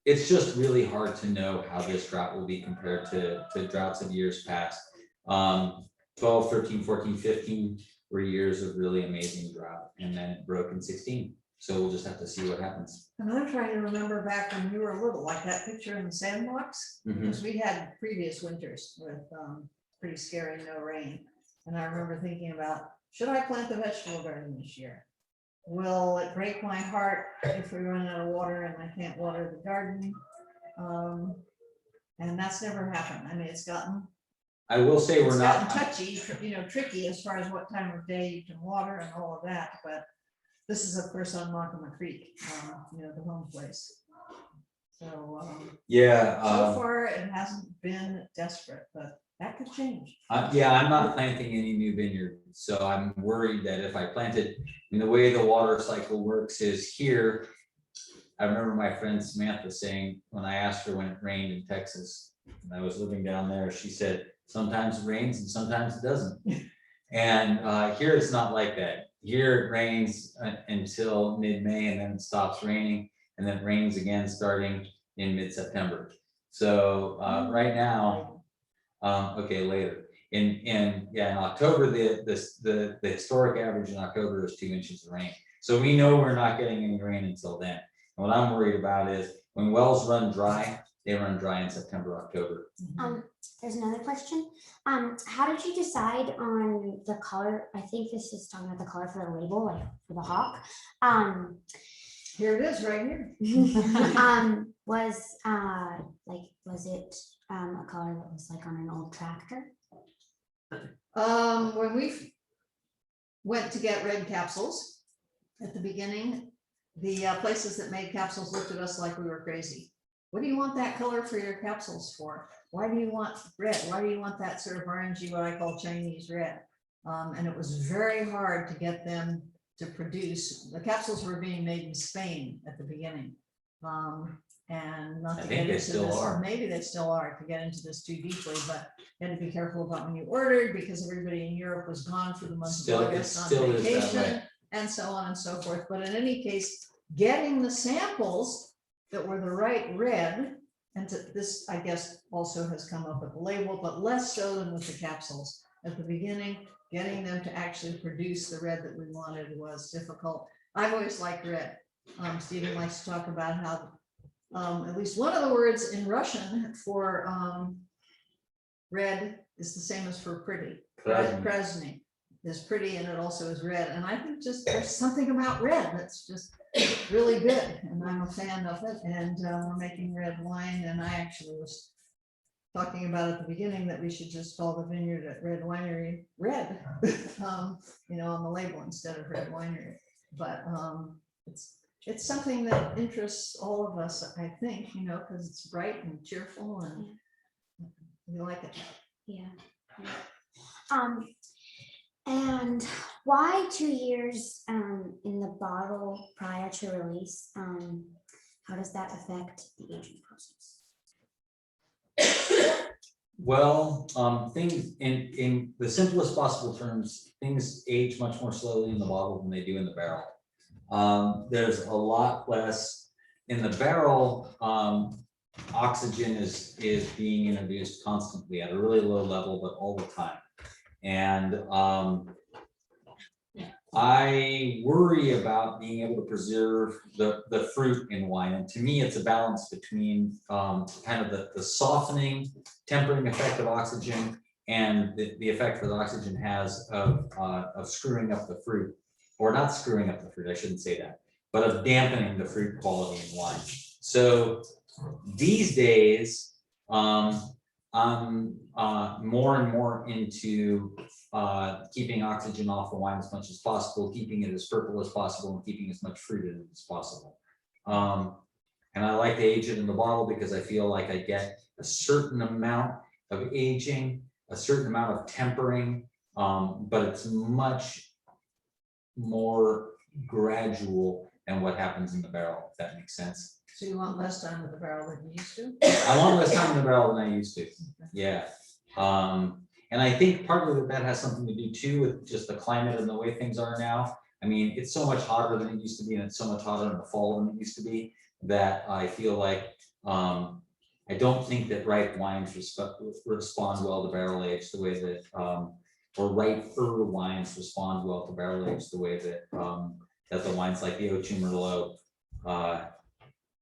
S1: it's just really hard to know how this drought will be compared to droughts of years past. 12, 13, 14, 15 were years of really amazing drought, and then it broke in 16. So we'll just have to see what happens.
S2: And I'm trying to remember back when you were little, like that picture in the sandbox,
S1: Mhm.
S2: because we had previous winters with pretty scary no rain. And I remember thinking about, should I plant the vegetable garden this year? Will it break my heart if we run out of water and I can't water the garden? And that's never happened. I mean, it's gotten
S1: I will say we're
S2: gotten
S1: not,
S2: touchy, tricky as far as what time of day you can water and all of that, but this is of course on Montgomery Creek, the home place. So,
S1: yeah,
S2: so far it hasn't been desperate, but that could change.
S1: yeah, I'm not planting any new vineyard, so I'm worried that if I planted, I mean, the way the water cycle works is here. I remember my friend Samantha saying, when I asked her when it rained in Texas, and I was living down there, she said, sometimes it rains and sometimes it doesn't. And here it's not like that. Here it rains until mid-May and then it stops raining, and then it rains again starting in mid-September. So right now, okay, later. In October, the historic average in October is 2 inches of rain. So we know we're not getting any rain until then. And what I'm worried about is when wells run dry, they run dry in September, October.
S4: There's another question. How did you decide on the color? I think this is talking about the color for the label, like for the hawk.
S2: Here it is, right here.
S4: Was it a color that was like on an old tractor?
S2: When we went to get red capsules at the beginning, the places that made capsules looked at us like we were crazy. What do you want that color for your capsules for? Why do you want red? Why do you want that sort of orangey, what I call Chinese red? And it was very hard to get them to produce. The capsules were being made in Spain at the beginning. And not
S1: I
S2: to
S1: think
S2: get
S1: they
S2: into
S1: still
S2: this,
S1: are.
S2: maybe they still are, to get into this too deeply, but you had to be careful about when you ordered, because everybody in Europe was gone for the month
S1: Still,
S2: of
S1: it
S2: August on
S1: still is that
S2: vacation,
S1: way.
S2: and so on and so forth. But in any case, getting the samples that were the right red, and this, I guess, also has come up with the label, but less so than with the capsules. At the beginning, getting them to actually produce the red that we wanted was difficult. I've always liked red. Stephen likes to talk about how at least one of the words in Russian for red is the same as for pretty.
S1: Krasny.
S2: Krasny is pretty, and it also is red. And I think just there's something about red that's just really good, and I'm a fan of it. And we're making red wine, and I actually was talking about at the beginning that we should just call the vineyard at Red Winery Red, on the label instead of Red Winery. But it's something that interests all of us, I think, because it's bright and cheerful, and we like it.
S4: Yeah. And why 2 years in the bottle prior to release? How does that affect the aging process?
S1: Well, things in the simplest possible terms, things age much more slowly in the bottle than they do in the barrel. There's a lot less in the barrel. Oxygen is being introduced constantly at a really low level, but all the time. And I worry about being able to preserve the fruit in wine, and to me, it's a balance between kind of the softening, tempering effect of oxygen and the effect that oxygen has of screwing up the fruit, or not screwing up the fruit, I shouldn't say that, but of dampening the fruit quality in wine. So these days, I'm more and more into keeping oxygen off the wine as much as possible, keeping it as purple as possible, and keeping as much fruit in it as possible. And I like to age it in the bottle because I feel like I get a certain amount of aging, a certain amount of tempering, but it's much more gradual than what happens in the barrel, if that makes sense.
S2: So you want less time with the barrel than you used to?
S1: I want less time in the barrel than I used to, yeah. And I think partly that has something to do too with just the climate and the way things are now. I mean, it's so much hotter than it used to be, and it's so much hotter in the fall than it used to be, that I feel like I don't think that ripe wines respond well to barrel age the way that, or riper wines respond well to barrel age the way that that the wines like the Ochu Merlot.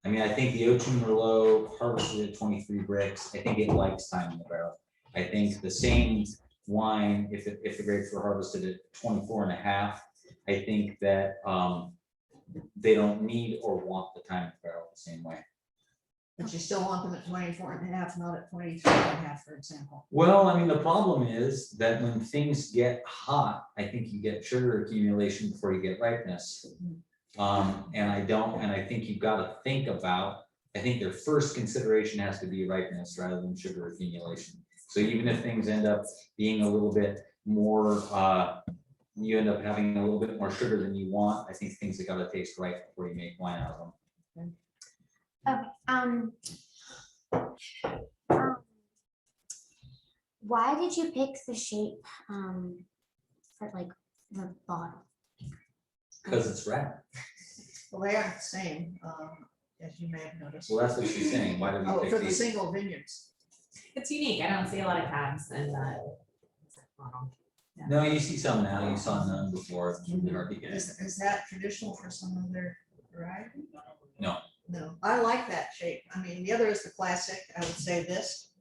S1: I mean, I think the Ochu Merlot harvested at 23 bricks. I think it likes time in the barrel. I think the same wine, if the grapes were harvested at 24 and a half, I think that they don't need or want the time in the barrel the same way.
S2: But you still want them at 24 and a half, not at 23 and a half, for example.
S1: Well, I mean, the problem is that when things get hot, I think you get sugar accumulation before you get ripeness. And I think you've got to think about, I think their first consideration has to be ripeness rather than sugar accumulation. So even if things end up being a little bit more, you end up having a little bit more sugar than you want, I think things have got to taste right before you make wine out of them.
S4: Why did you pick the shape for like the bottle?
S1: Because it's red.
S2: Well, they aren't the same, as you may have noticed.
S1: Well, that's what she's saying. Why did we
S2: Oh,
S1: pick
S2: for the
S1: these?
S2: single vineyards.
S3: It's unique. I don't see a lot of tabs in that.
S1: No, you see some now. You saw none before. It's really hard to get.
S2: Is that traditional for some of their variety?
S1: No.
S2: No, I like that shape. I mean, the other is the classic. I would say this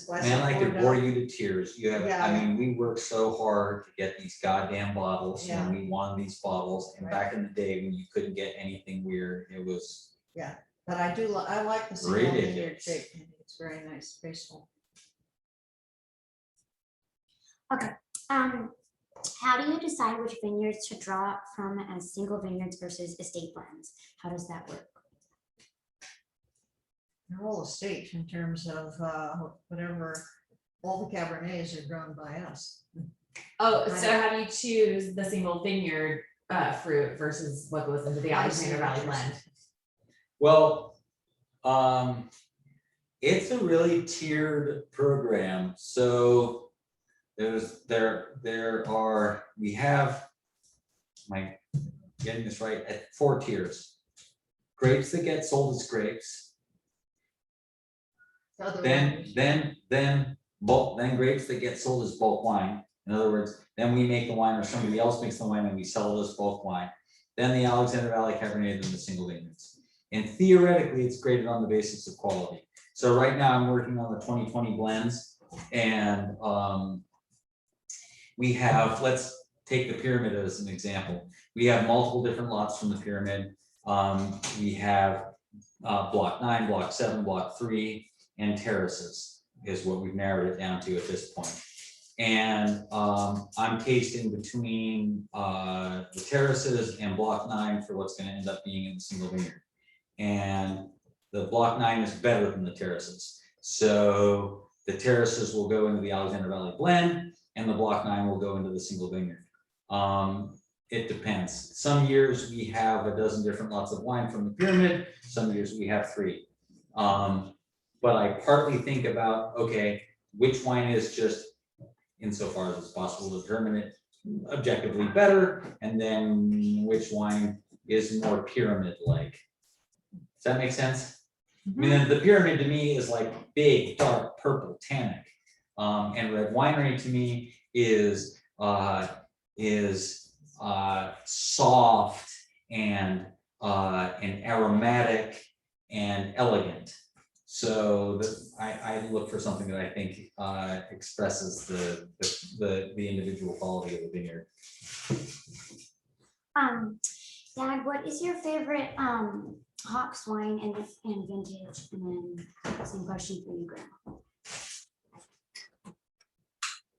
S2: classic.
S1: Man, I could
S2: Bordeaux.
S1: bore you to tears. You have,
S2: Yeah.
S1: I mean, we worked so hard to get these goddamn bottles,
S2: Yeah.
S1: and we won these bottles. And back in the day when you couldn't get anything weird, it was.
S2: But I do, I like the single vineyard
S1: Ridiculous.
S2: shape. I think it's very nice, graceful.
S4: How do you decide which vineyards to draw from as single vineyards versus estate blends? How does that work?
S2: They're all estate in terms of whatever, all the Cabernets are grown by us.
S3: Oh, so how do you choose the single vineyard fruit versus what goes into the
S2: I see
S3: Alexander
S2: what
S3: Valley
S2: you're
S3: blend?
S1: Well, it's a really tiered program. So we have, am I getting this right, at 4 tiers. Grapes that get sold as grapes,
S2: The other
S1: then
S2: one,
S1: grapes that get sold as bulk wine. In other words, then we make the wine or somebody else makes the wine and we sell it as bulk wine. Then the Alexander Valley Cabernet, then the single vineyards. And theoretically, it's graded on the basis of quality. So right now I'm working on the 2020 blends, and we have, let's take the pyramid as an example. We have multiple different lots from the pyramid. We have block 9, block 7, block 3, and terraces is what we've narrowed it down to at this point. And I'm cased in between the terraces and block 9 for what's going to end up being in the single vineyard. And the block 9 is better than the terraces. So the terraces will go into the Alexander Valley blend, and the block 9 will go into the single vineyard. It depends. Some years we have a dozen different lots of wine from the pyramid. Some years we have 3. But I partly think about, okay, which wine is just, insofar as it's possible to determine it, objectively better, and then which wine is more pyramid-like. Does that make sense? I mean, the pyramid to me is like big, dark, purple, tannic. And Red Winery to me is soft and aromatic and elegant. So I look for something that I think expresses the individual quality of the vineyard.
S4: Dad, what is your favorite hops, wine, and vintage? And then same question for you, Grandma.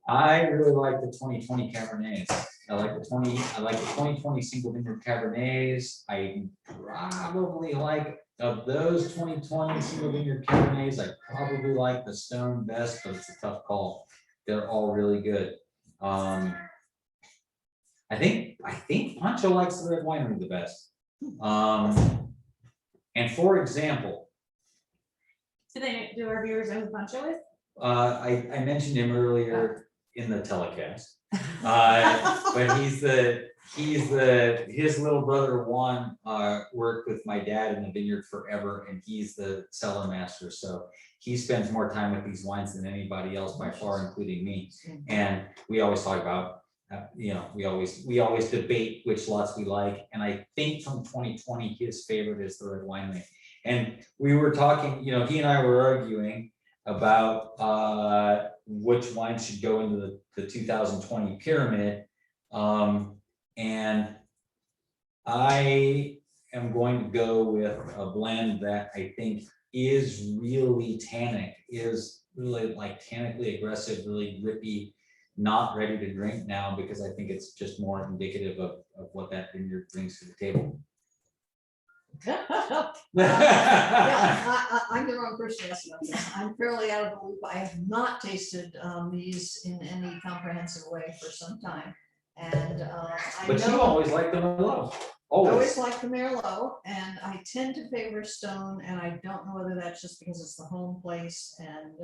S1: I really like the 2020 Cabernets. I like the 2020 single vineyard Cabernets. I probably like, of those 2020 single vineyard Cabernets, I probably like the Stone best, but it's a tough call. They're all really good. I think Pancho likes the Red Winery the best. And for example,
S3: Do our viewers know who Pancho is?
S1: I mentioned him earlier in the telecast. But his little brother Juan worked with my dad in the vineyard forever, and he's the cellar master. So he spends more time with these wines than anybody else by far, including me. And we always talk about, we always debate which lots we like. And I think from 2020, his favorite is the Red Winery. And we were talking, he and I were arguing about which wines should go into the 2020 pyramid. And I am going to go with a blend that I think is really tannic, is really like tannically aggressive, really grippy, not ready to drink now, because I think it's just more indicative of what that vineyard brings to the table.
S2: I'm the wrong person to ask about this. I'm fairly out of the loop. I have not tasted these in any comprehensive way for some time. And
S1: But you always like the Merlot.
S2: I
S1: Always.
S2: always like the Merlot, and I tend to favor Stone, and I don't know whether that's just because it's the home place and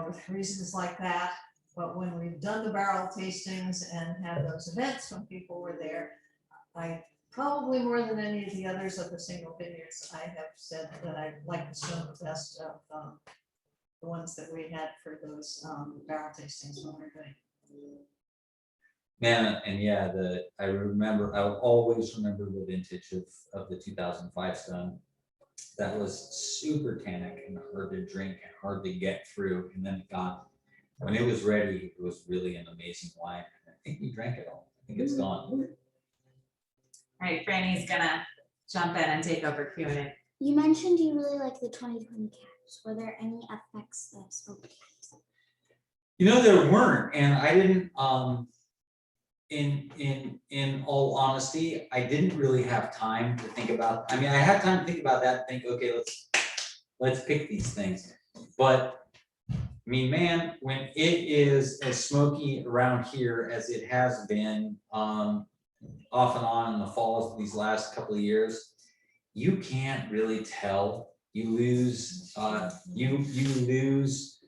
S2: with reasons like that. But when we've done the barrel tastings and had those events when people were there, I probably more than any of the others of the single vineyards, I have said that I like the Stone the best of the ones that we had for those barrel tastings when we were doing.
S1: Man, and yeah, I'll always remember the vintage of the 2005 Stone. That was super tannic and hard to drink and hard to get through. And then when it was ready, it was really an amazing wine. I think we drank it all. I think it's gone.
S3: All right, Franny's gonna jump in and take over Q&A.
S4: You mentioned you really like the 2020 cabs. Were there any effects that spoke to you?
S1: There weren't, and I didn't. In all honesty, I didn't really have time to think about. I had time to think about that. Think, okay, let's pick these things. But man, when it is as smoky around here as it has been, off and on in the falls of these last couple of years, you can't really tell. You lose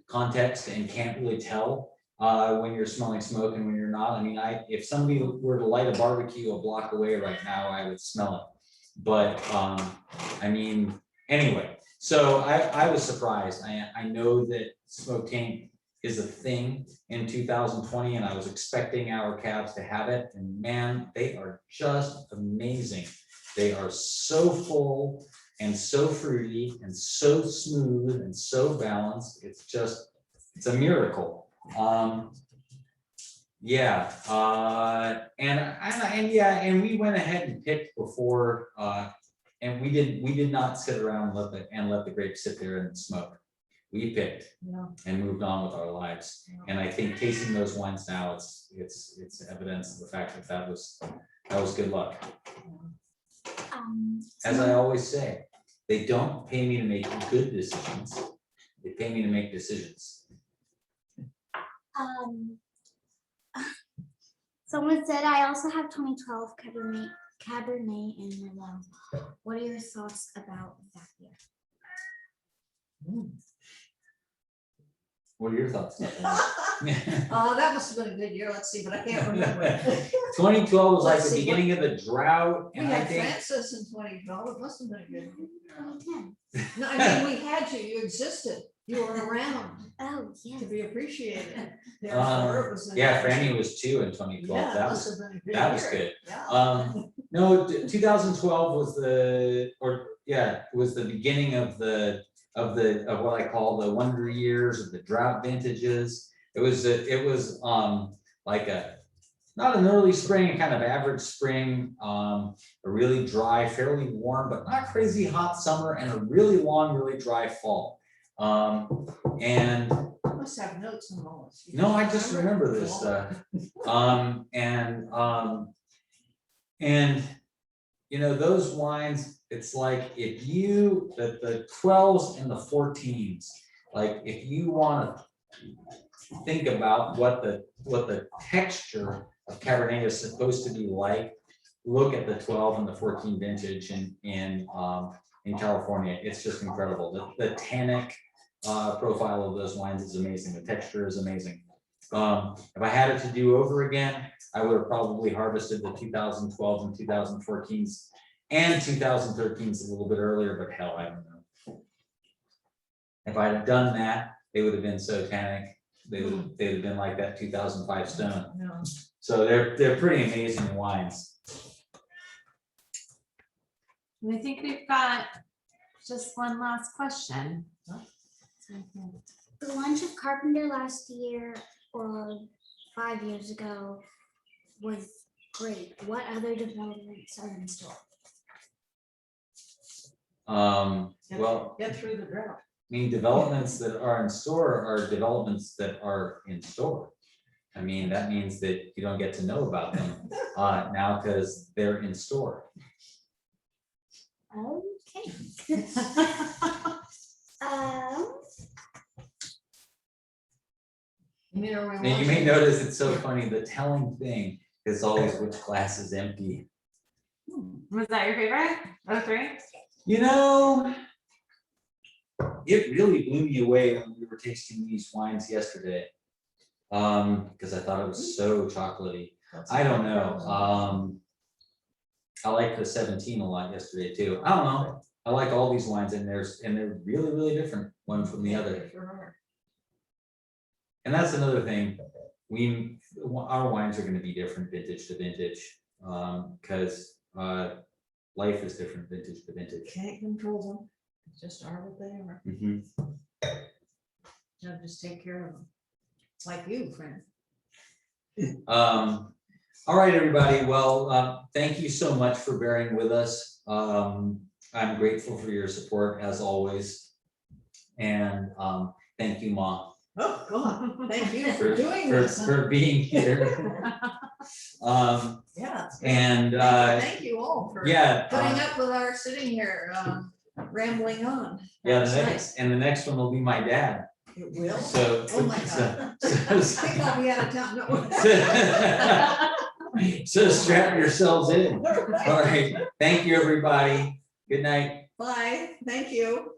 S1: context and can't really tell when you're smelling smoke and when you're not. If somebody were to light a barbecue a block away right now, I would smell it. But anyway, so I was surprised. I know that smoke taint is a thing in 2020, and I was expecting our cabs to have it, and man, they are just amazing. They are so full and so fruity and so smooth and so balanced. It's a miracle. And we went ahead and picked before, and we did not sit around and let the grapes sit there and smoke. We picked and moved on with our lives. And I think tasting those wines now, it's evidence of the fact that was good luck. As I always say, they don't pay me to make good decisions. They pay me to make decisions.
S4: Someone said I also have 2012 Cabernet and Merlot. What are your thoughts about that year?
S1: What are your thoughts about that?
S2: That must have been a good year. Let's see, but I can't remember.
S1: 2012 was like
S2: Let's
S1: the
S2: see,
S1: beginning of the drought,
S2: We
S1: and I
S2: had
S1: think
S2: Francis in 2012. It must have been a good year.
S4: 2010.
S2: No, we had you. You existed. You were around
S4: Oh, yeah.
S2: to be appreciated. Therefore, it was an-
S1: Yeah, Franny was 2 in 2012.
S2: Yeah,
S1: That
S2: must
S1: was,
S2: have been a good
S1: that was
S2: year.
S1: good.
S2: Yeah.
S1: No, 2012 was the, it was the beginning of what I call the wonder years of the drought vintages. It was like not an early spring, a kind of average spring, a really dry, fairly warm, but not crazy hot summer, and a really long, really dry fall. And
S2: You must have notes on all this. You
S1: no, I just remember this
S2: all
S1: stuff. And you know, those wines, it's like if you, the 12s and the 14s, like if you want to think about what the texture of Cabernet is supposed to be like, look at the 12 and the 14 vintage in California. It's just incredible. The tannic profile of those wines is amazing. The texture is amazing. If I had it to do over again, I would have probably harvested the 2012 and 2014s and 2013s a little bit earlier, but hell, I don't know. If I'd have done that, they would have been so tannic. They'd have been like that 2005 Stone.
S2: No.
S1: So they're pretty amazing wines.
S3: And I think we've got just one last question.
S4: The lunch of Carpenter last year or 5 years ago was great. What other developments are in store?
S1: Well,
S2: Get through the drought.
S1: I mean, developments that are in store are developments that are in store. I mean, that means that you don't get to know about them now because they're in store.
S4: Okay.
S1: Now, you may notice it's so funny, the telling thing is always which glass is empty.
S3: Was that your favorite? Oh, 3?
S1: You know, it really blew me away when we were tasting these wines yesterday. Because I thought it was so chocolatey. I don't know. I like the 17 a lot yesterday too. I don't know. I like all these wines and they're really, really different one from the other. And that's another thing. Our wines are going to be different vintage to vintage because life is different vintage to vintage.
S2: Can't control them. It's just are what they are.
S1: Mhm.
S2: Now just take care of them. Like you, friend.
S1: All right, everybody. Well, thank you so much for bearing with us. I'm grateful for your support as always. And thank you, Ma.
S2: Oh, God, thank you for doing this.
S1: For being here.
S2: Yeah.
S1: And
S2: Thank you all for
S1: yeah,
S2: putting up with our sitting here rambling on.
S1: yeah,
S2: That's
S1: the
S2: nice.
S1: next one will be my dad.
S2: It will.
S1: So,
S2: Oh, my God. I think I'll be out of town. No.
S1: so strap yourselves in. All right. Thank you, everybody. Good night.
S2: Bye. Thank you.